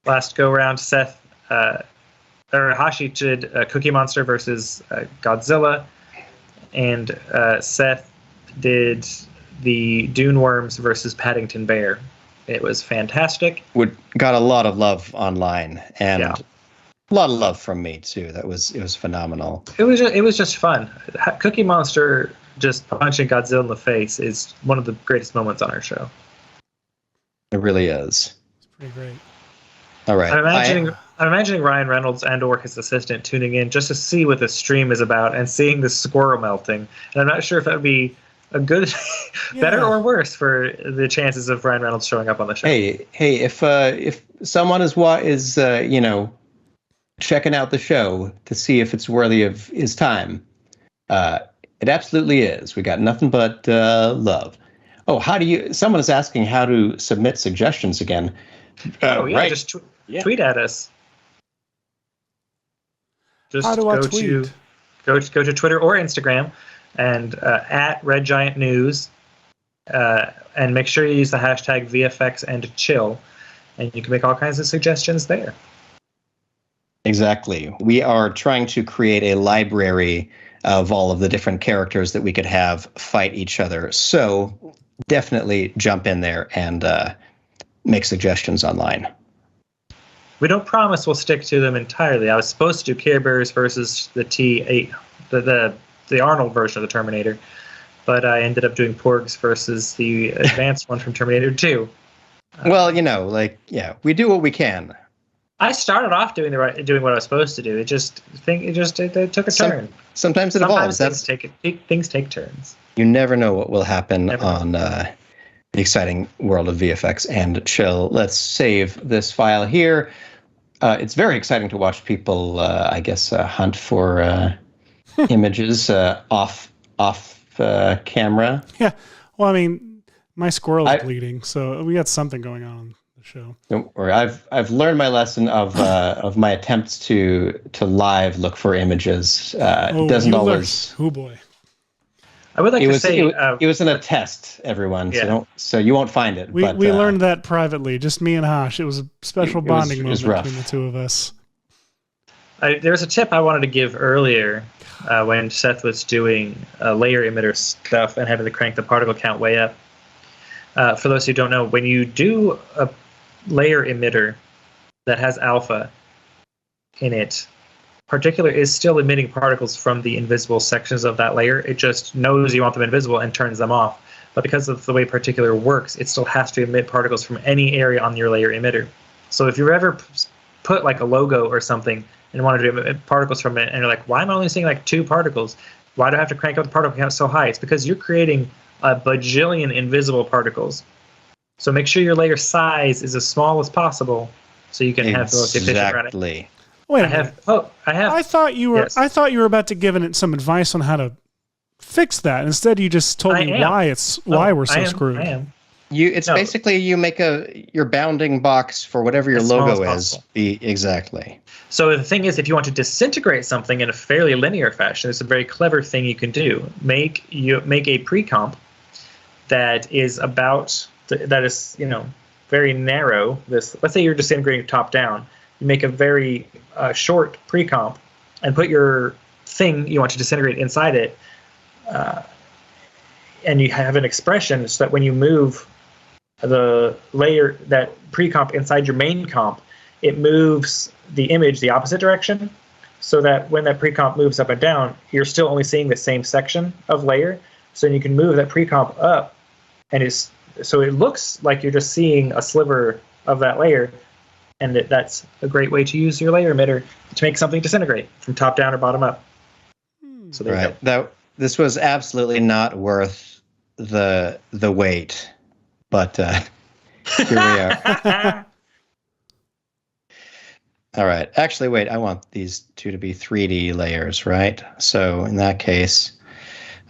Last go round, Seth or Hashi did Cookie Monster versus Godzilla, and Seth did the Dune Worms versus Paddington Bear. It was fantastic. Got a lot of love online, and a lot of love from me too. It was phenomenal. It was just fun. Cookie Monster just punching Godzilla in the face is one of the greatest moments on our show. It really is. It's pretty great. All right. I'm imagining Ryan Reynolds and or his assistant tuning in just to see what the stream is about and seeing the squirrel melting. And I'm not sure if that would be a good, better or worse for the chances of Ryan Reynolds showing up on the show. Hey, if someone is checking out the show to see if it's worthy of his time, it absolutely is. We got nothing but love. Oh, someone is asking how to submit suggestions again. Right. Just tweet at us. Just how do I tweet? Go to Twitter or Instagram and at Red Giant News, and make sure you use the hashtag VFX and Chill, and you can make all kinds of suggestions there. Exactly. We are trying to create a library of all of the different characters that we could have fight each other. So definitely jump in there and make suggestions online. We don't promise we'll stick to them entirely. I was supposed to do Care Bears versus the T8, the Arnold version of the Terminator, but I ended up doing Porgs versus the advanced one from Terminator 2. Well, we do what we can. I started off doing what I was supposed to do. It took a turn. Sometimes it evolves. Things take turns. You never know what will happen on the exciting world of VFX and Chill. Let's save this file here. It's very exciting to watch people, hunt for images off camera. Yeah. Well, I mean, my squirrel is bleeding, so we got something going on the show. Don't worry. I've learned my lesson of my attempts to live look for images. It doesn't always. Oh boy. I would like to say it was in a test, everyone. Yeah. So you won't find it. We learned that privately, just me and Hosh. It was a special bonding moment between the two of us. There was a tip I wanted to give earlier when Seth was doing layer emitter stuff and having to crank the particle count way up. For those who don't know, when you do a layer emitter that has alpha in it, particular is still emitting particles from the invisible sections of that layer. It just knows you want them invisible and turns them off. But because of the way particular works, it still has to emit particles from any area on your layer emitter. So if you ever put like a logo or something and wanted to emit particles from it, and you're like, why am I only seeing like 2 particles? Why do I have to crank up the particle count so high? It's because you're creating a bajillion invisible particles. So make sure your layer size is as small as possible so you can have the most efficient running. Exactly. Wait, I thought you were. Yes. I thought you were about to give it some advice on how to fix that. Instead, you just told me why we're so screwed. I am. Basically you make your bounding box for whatever your logo is. Exactly. So the thing is, if you want to disintegrate something in a fairly linear fashion, it's a very clever thing you can do. Make a pre-comp that is very narrow. Let's say you're disintegrating top down. You make a very short pre-comp and put your thing you want to disintegrate inside it, and you have an expression so that when you move the layer, that pre-comp inside your main comp, it moves the image the opposite direction, so that when that pre-comp moves up and down, you're still only seeing the same section of layer. So you can move that pre-comp up, and so it looks like you're just seeing a sliver of that layer, and that's a great way to use your layer emitter to make something disintegrate from top down or bottom up. So there you go. This was absolutely not worth the wait, but here we are. All right. Actually, wait, I want these two to be 3D layers, right? So in that case,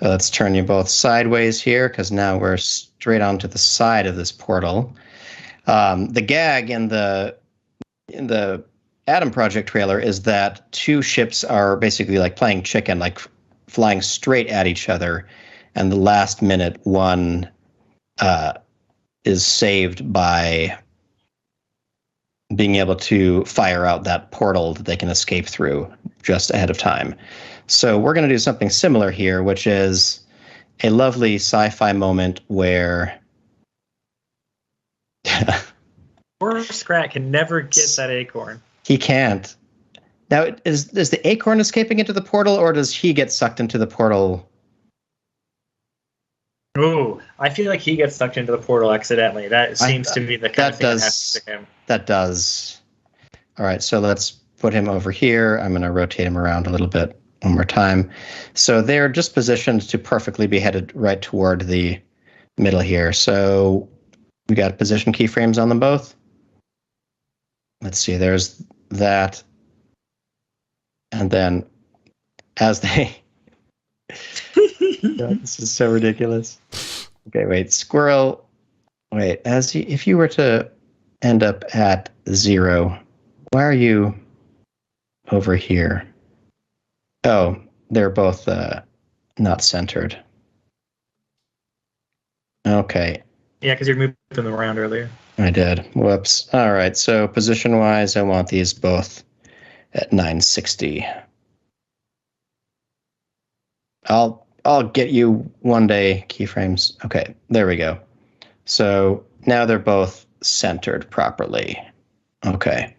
let's turn you both sideways here, because now we're straight onto the side of this portal. The gag in the Adam Project trailer is that two ships are basically like playing chicken, like flying straight at each other, and the last minute one is saved by being able to fire out that portal that they can escape through just ahead of time. So we're going to do something similar here, which is a lovely sci-fi moment where poor Scrat can never get that acorn. He can't. Now, is the acorn escaping into the portal, or does he get sucked into the portal? Oh, I feel like he gets sucked into the portal accidentally. That seems to be the kind of thing that happens to him. That does. All right, so let's put him over here. I'm going to rotate him around a little bit one more time. So they're just positioned to perfectly be headed right toward the middle here. So we got position keyframes on them both. Let's see, there's that. And then as they... God, this is so ridiculous. Okay, wait, squirrel. Wait, if you were to end up at 0, why are you over here? Oh, they're both not centered. Okay. Yeah, because you're moving them around earlier. I did. Whoops. All right, so position-wise, I want these both at 960. I'll get you one day, keyframes. Okay, there we go. So now they're both centered properly. Okay.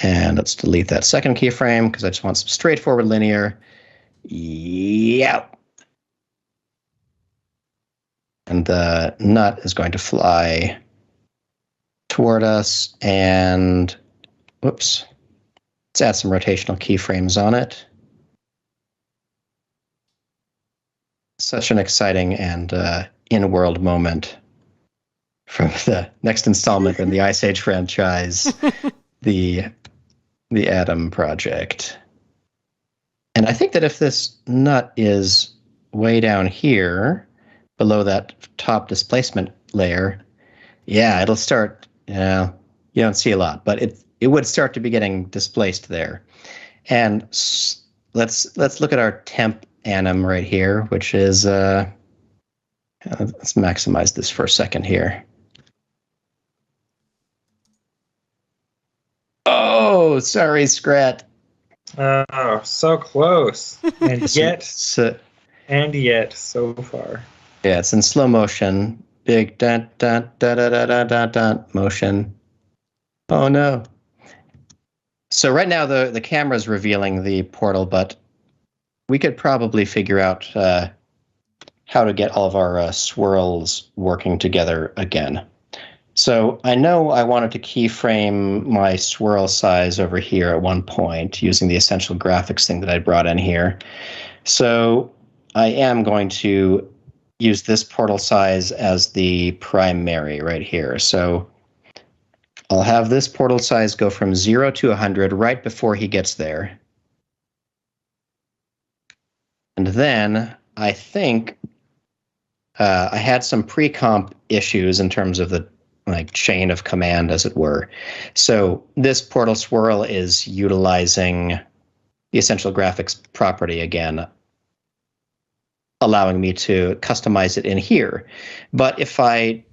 And let's delete that second keyframe because I just want some straightforward linear. Yep. And the nut is going to fly toward us, and whoops. Let's add some rotational keyframes on it. Such an exciting and in-world moment from the next installment in the Ice Age franchise, the Adam Project. And I think that if this nut is way down here, below that top displacement layer, yeah, it'll start, you don't see a lot, but it would start to be getting displaced there. And let's look at our temp anim right here, which is, let's maximize this for a second here. Oh, sorry, Scrat. Oh, so close. And yet so far. Yeah, it's in slow motion. Big dun dun dun dun dun dun dun dun motion. Oh no. So right now the camera's revealing the portal, but we could probably figure out how to get all of our swirls working together again. So I know I wanted to keyframe my swirl size over here at one point using the essential graphics thing that I brought in here. So I am going to use this portal size as the primary right here. So I'll have this portal size go from 0 to 100 right before he gets there. And then I think I had some pre-comp issues in terms of the chain of command, as it were. So this portal swirl is utilizing the essential graphics property again, allowing me to customize it in here. But if I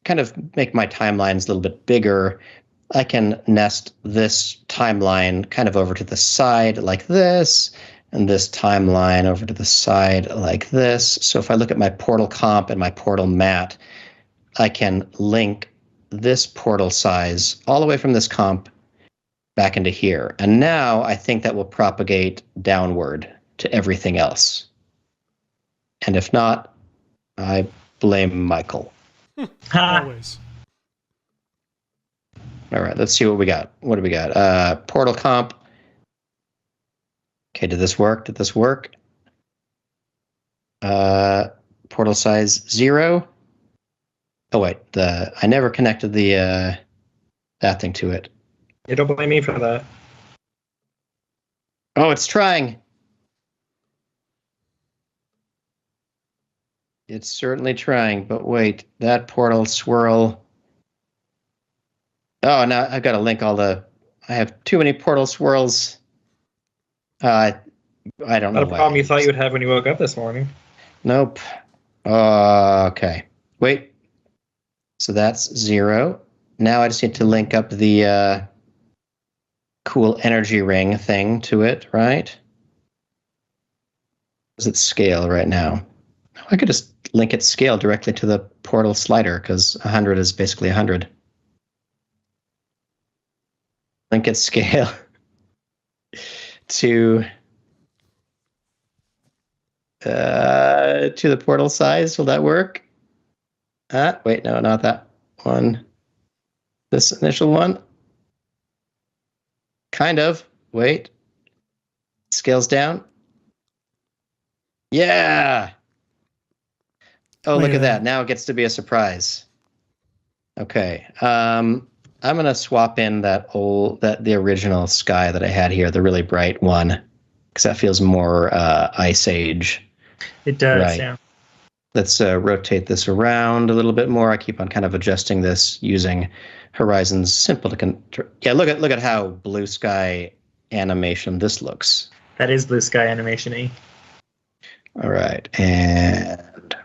kind of make my timelines a little bit bigger, I can nest this timeline kind of over to the side like this, and this timeline over to the side like this. So if I look at my portal comp and my portal mat, I can link this portal size all the way from this comp back into here. And now I think that will propagate downward to everything else. And if not, I blame Michael. Always. All right, let's see what we got. What do we got? Portal comp. Okay, did this work? Portal size 0. Oh wait, I never connected the that thing to it. You don't blame me for that. Oh, it's trying. It's certainly trying, but wait, that portal swirl. Oh, now I've got to link all the. I have too many portal swirls. I don't know. Not a problem you thought you would have when you woke up this morning. Nope. Okay. Wait. So that's 0. Now I just need to link up the cool energy ring thing to it, right? Does it scale right now? I could just link its scale directly to the portal slider because 100 is basically 100. Link its scale to the portal size. Will that work? Wait, no, not that one. This initial one. Kind of. Wait. Scales down. Yeah. Oh, look at that. Now it gets to be a surprise. Okay. I'm going to swap in the original sky that I had here, the really bright one, because that feels more Ice Age. It does, right. Yeah. Let's rotate this around a little bit more. I keep on kind of adjusting this using Horizon's simple to yeah, look at how blue sky animation this looks. That is blue sky animation-y. All right, and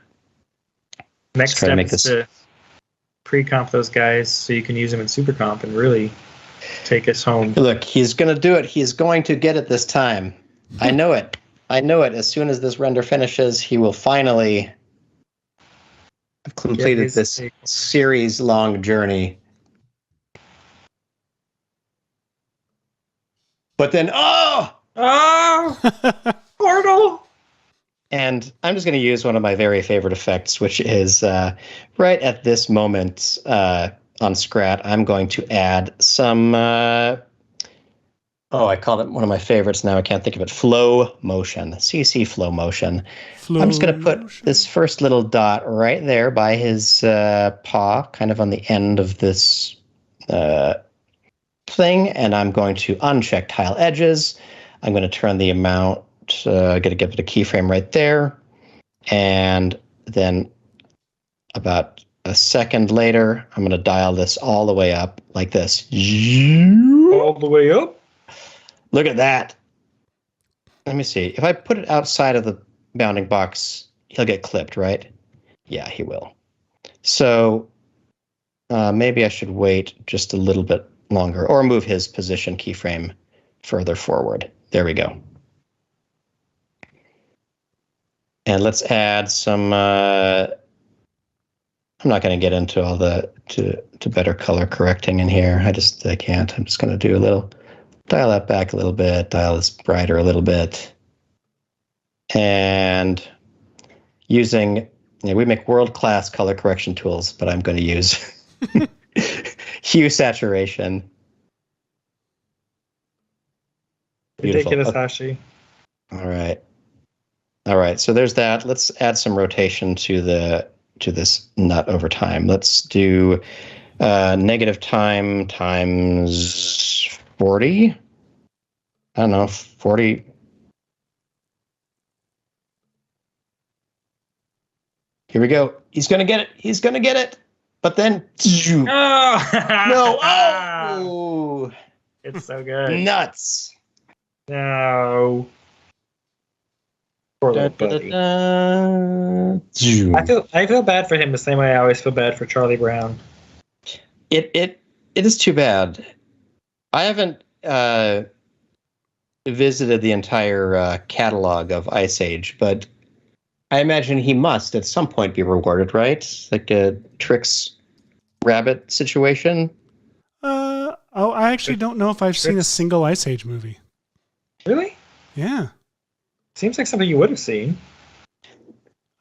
next step is to pre-comp those guys so you can use them in super comp and really take us home. Look, he's going to do it. He's going to get it this time. I know it. I know it. As soon as this render finishes, he will finally have completed this series-long journey. But then, Portal! And I'm just going to use one of my very favorite effects, which is right at this moment on Scrat, I'm going to add some, I call it one of my favorites now. I can't think of it. Flow motion, CC flow motion. I'm just going to put this first little dot right there by his paw, kind of on the end of this thing. And I'm going to uncheck tile edges. I'm going to turn the amount. Got to give it a keyframe right there. And then about a second later, I'm going to dial this all the way up like this. All the way up? Look at that. Let me see. If I put it outside of the bounding box, he'll get clipped, right? Yeah, he will. So maybe I should wait just a little bit longer or move his position keyframe further forward. There we go. And let's add some, I'm not going to get into all the, to better color correcting in here. I can't. I'm just going to do a little, dial that back a little bit, dial this brighter a little bit. And using, we make world-class color correction tools, but I'm going to use hue saturation. Beautiful. Ridiculous, Hashi. All right, so there's that. Let's add some rotation to this nut over time. Let's do negative time times 40. I don't know, 40. Here we go. He's going to get it. He's going to get it. But then, no. Oh, it's so good. Nuts. No. Poor little buddy. I feel bad for him the same way I always feel bad for Charlie Brown. It is too bad. I haven't visited the entire catalog of Ice Age, but I imagine he must at some point be rewarded, right? Like a Trix Rabbit situation. I actually don't know if I've seen a single Ice Age movie. Really? Yeah. Seems like something you would have seen.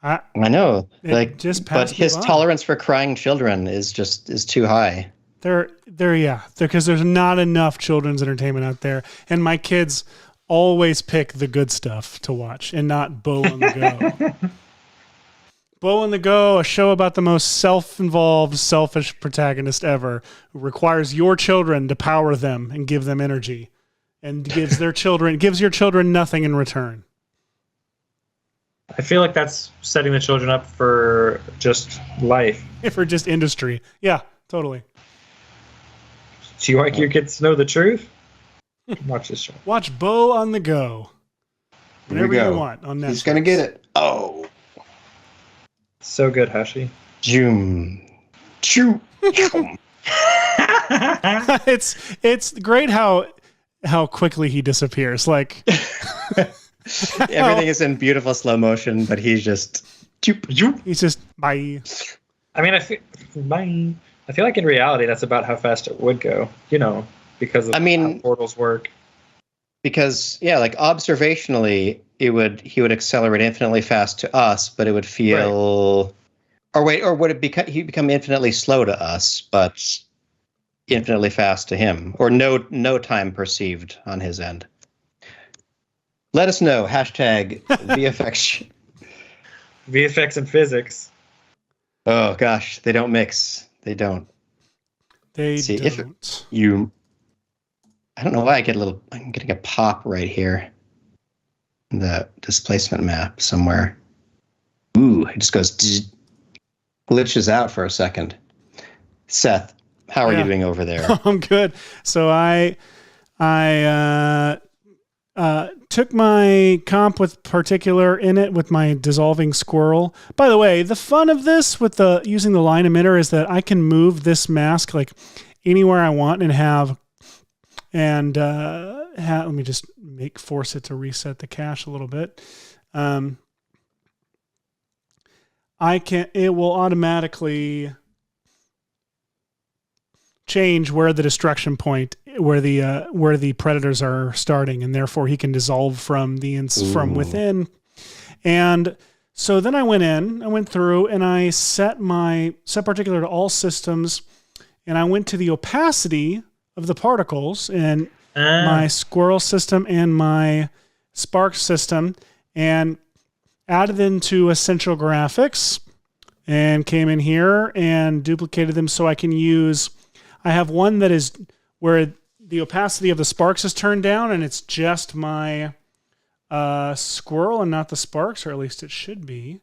I know, but his tolerance for crying children is too high. because there's not enough children's entertainment out there, and my kids always pick the good stuff to watch and not Bo on the Go. Bo on the Go, a show about the most self-involved, selfish protagonist ever, who requires your children to power them and give them energy, and gives your children nothing in return. I feel like that's setting the children up for just life. For just industry. Yeah, totally. Do you like your kids to know the truth? Watch this show. Watch Bo on the Go. Whenever you want on Netflix. He's going to get it. Oh. So good, Hashi. Zoom. Choo. It's great how quickly he disappears. Like everything is in beautiful slow motion, but he's just he's just bye. I mean, I feel like in reality that's about how fast it would go, because of how portals work. Because like observationally he would accelerate infinitely fast to us, but it would feel right. or would it become infinitely slow to us, but infinitely fast to him, or no time perceived on his end. Let us know. #VFX. VFX and physics. Oh gosh, they don't mix. They don't. They see don't. I don't know why I'm getting a pop right here. The displacement map somewhere. Ooh, it just goes glitches out for a second. Seth, how are you doing over there? I'm good. So I took my comp with particular in it with my dissolving squirrel. By the way, the fun of this with using the line emitter is that I can move this mask like anywhere I want and let me just force it to reset the cache a little bit. It will automatically change where the destruction point, where the predators are starting, and therefore he can dissolve from from within. And so then I went through and I set particular to all systems, and I went to the opacity of the particles in my squirrel system and my spark system, and added into Essential Graphics, and came in here and duplicated them so I can use. I have one that is where the opacity of the sparks is turned down, and it's just my squirrel and not the sparks, or at least it should be.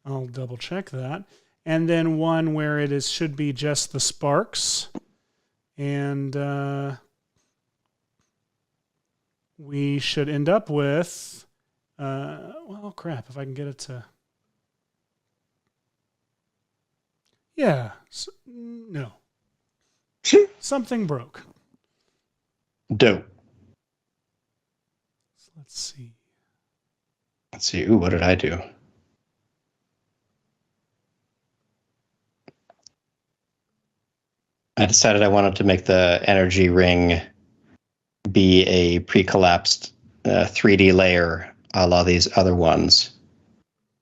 I'll double check that. And then one where it should be just the sparks. And we should end up with, well, crap, if I can get it to... Yeah, no. Something broke. Dope. So let's see. Ooh, what did I do? I decided I wanted to make the energy ring be a pre-collapsed 3D layer a la these other ones.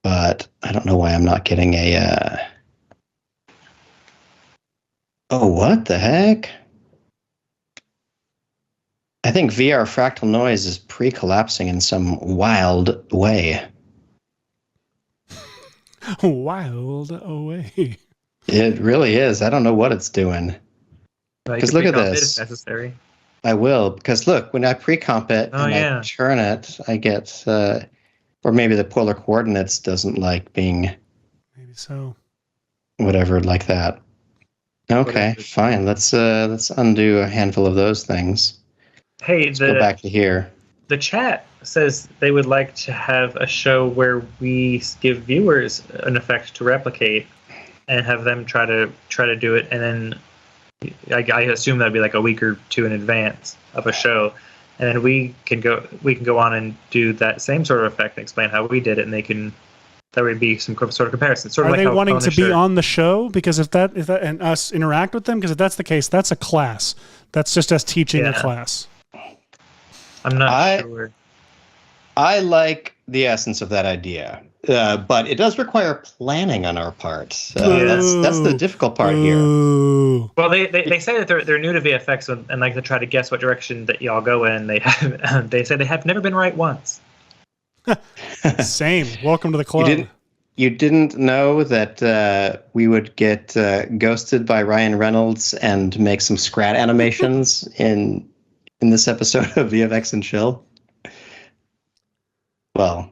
But I don't know why I'm not getting a... Oh, what the heck? I think VR fractal noise is pre-collapsing in some wild way. Wild way. It really is. I don't know what it's doing. Because look at this. If necessary. I will, because look, when I pre-comp it I turn it, I get, or maybe the polar coordinates doesn't like being... Maybe so. Whatever, like that. Okay, fine. Let's undo a handful of those things. Hey, let's go back to here. The chat says they would like to have a show where we give viewers an effect to replicate and have them try to do it, and then I assume that'd be like a week or two in advance of a show, and then we can go on and do that same sort of effect and explain how we did it, and that would be some sort of comparison. Sort of Are like they wanting to be on the show? Because if that and us interact with them, because if that's the case, that's a class. That's just us teaching a class. I'm not sure. I like the essence of that idea. But it does require planning on our part. That's the difficult part here. Well, they say that they're new to VFX and like to try to guess what direction that y'all go in. They say they have never been right once. Same. Welcome to the club. You didn't know that we would get ghosted by Ryan Reynolds and make some scrat animations in this episode of VFX and Chill? Well,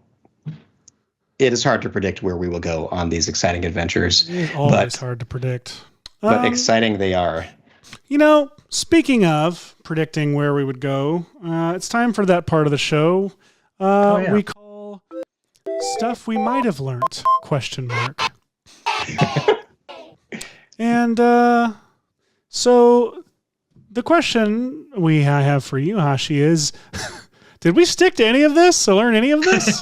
it is hard to predict where we will go on these exciting adventures. It's always hard to predict. But exciting they are. Speaking of predicting where we would go, it's time for that part of the show we call Stuff We Might Have Learnt, ? And so the question I have for you, Hashi, is did we stick to any of this or learn any of this?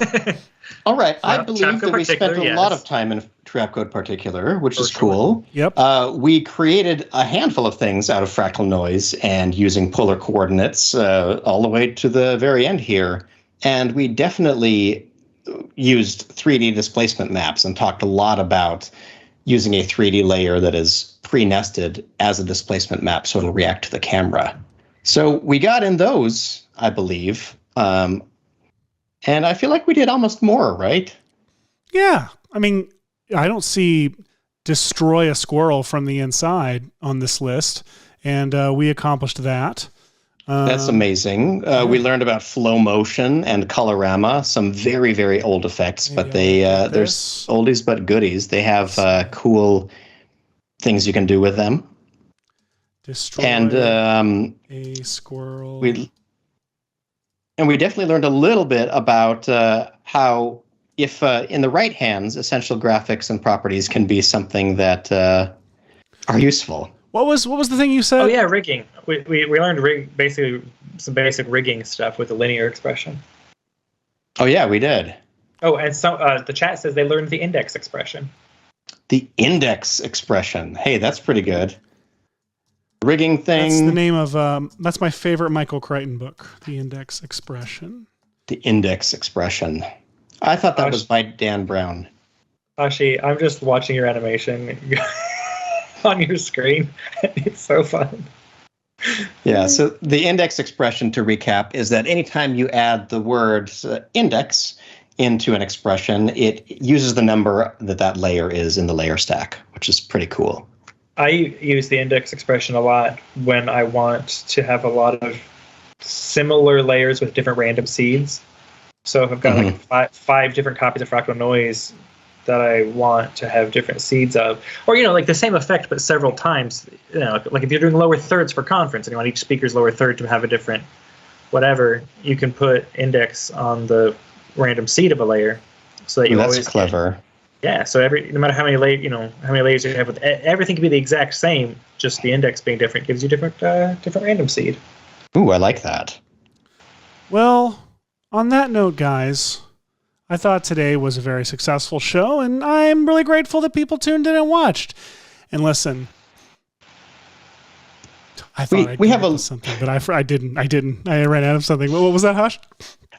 All right. I believe that we spent a lot of time in Trap Code Particular, which is cool. Yep. We created a handful of things out of fractal noise and using polar coordinates all the way to the very end here. And we definitely used 3D displacement maps and talked a lot about using a 3D layer that is pre-nested as a displacement map so it'll react to the camera. So we got in those, I believe. And I feel like we did almost more, right? Yeah. I mean, I don't see destroy a squirrel from the inside on this list. And we accomplished that. That's amazing. We learned about flow motion and colorama, some very, very old effects, but there's oldies but goodies. They have cool things you can do with them. Destroy a squirrel. We definitely learned a little bit about how, if in the right hands, essential graphics and properties can be something that are useful. What was the thing you said? Oh yeah, rigging. We learned basically some basic rigging stuff with the linear expression. Oh yeah, we did. Oh, and so the chat says they learned the index expression. The index expression. Hey, that's pretty good. Rigging thing. That's the name of that's my favorite Michael Crichton book, The Index Expression. The Index Expression. I thought that was by Dan Brown. Hashi, I'm just watching your animation on your screen. It's so fun. Yeah, so the index expression, to recap, is that anytime you add the word index into an expression, it uses the number that layer is in the layer stack, which is pretty cool. I use the index expression a lot when I want to have a lot of similar layers with different random seeds. So if I've got like five different copies of fractal noise that I want to have different seeds of, or like the same effect but several times, like if you're doing lower thirds for conference and you want each speaker's lower third to have a different whatever, you can put index on the random seed of a layer, so that you that's clever. Yeah, so no matter how many layers you have with everything can be the exact same, just the index being different gives you different random seed. Ooh, I like that. Well, on that note, guys, I thought today was a very successful show, and I'm really grateful that people tuned in and watched. And listen, I thought we have something, but I didn't. I ran out of something. What was that, Hush?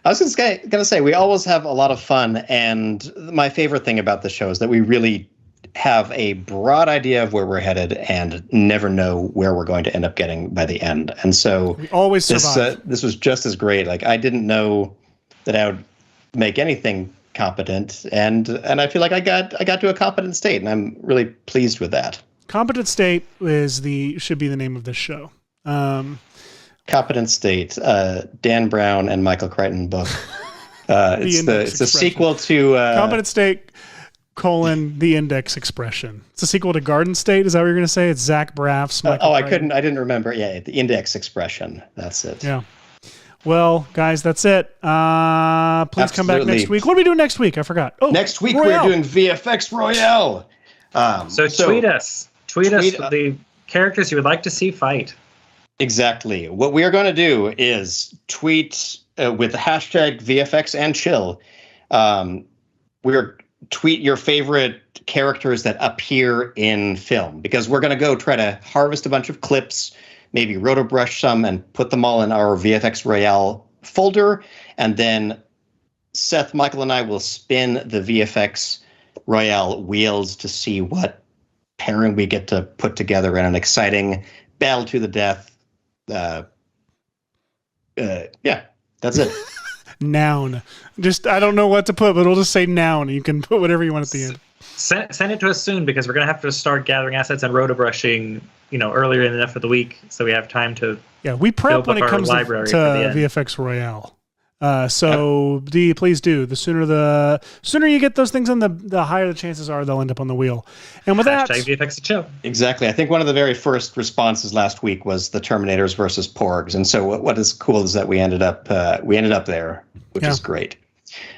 I was just going to say, we always have a lot of fun, and my favorite thing about the show is that we really have a broad idea of where we're headed and never know where we're going to end up getting by the end. And so we always survive. This was just as great. Like, I didn't know that I would make anything competent, and I feel like I got to a competent state, and I'm really pleased with that. Competent state should be the name of this show. Competent State, Dan Brown and Michael Crichton book. It's a sequel to Competent State, The Index Expression. It's a sequel to Garden State. Is that what you're going to say? It's Zach Braff's. I didn't remember. Yeah, The Index Expression. That's it. Yeah. Well, guys, that's it. Please come back next week. What are we doing next week? I forgot. Oh, next week Royale. We're doing VFX Royale. So tweet us. Tweet us the characters you would like to see fight. Exactly. What we are going to do is tweet with the hashtag VFX and chill. We're tweet your favorite characters that appear in film, because we're going to go try to harvest a bunch of clips, maybe rotobrush some and put them all in our VFX Royale folder, and then Seth, Michael, and I will spin the VFX Royale wheels to see what pairing we get to put together in an exciting battle to the death. Yeah, that's it. Noun. Just, I don't know what to put, but we'll just say noun. You can put whatever you want at the end. Send it to us soon, because we're going to have to start gathering assets and rotobrushing, earlier in enough of the week, so we have time to. Yeah, we prep when it comes to VFX Royale. D, please do. The sooner you get those things on, the higher the chances are they'll end up on the wheel. And with that, VFX the show. Exactly. I think one of the very first responses last week was the Terminators versus Porgs, and so what is cool is that we ended up there, which is great.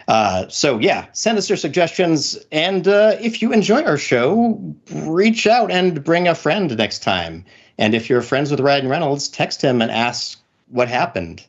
Send us your suggestions, and if you enjoy our show, reach out and bring a friend next time. And if you're friends with Ryan Reynolds, text him and ask what happened.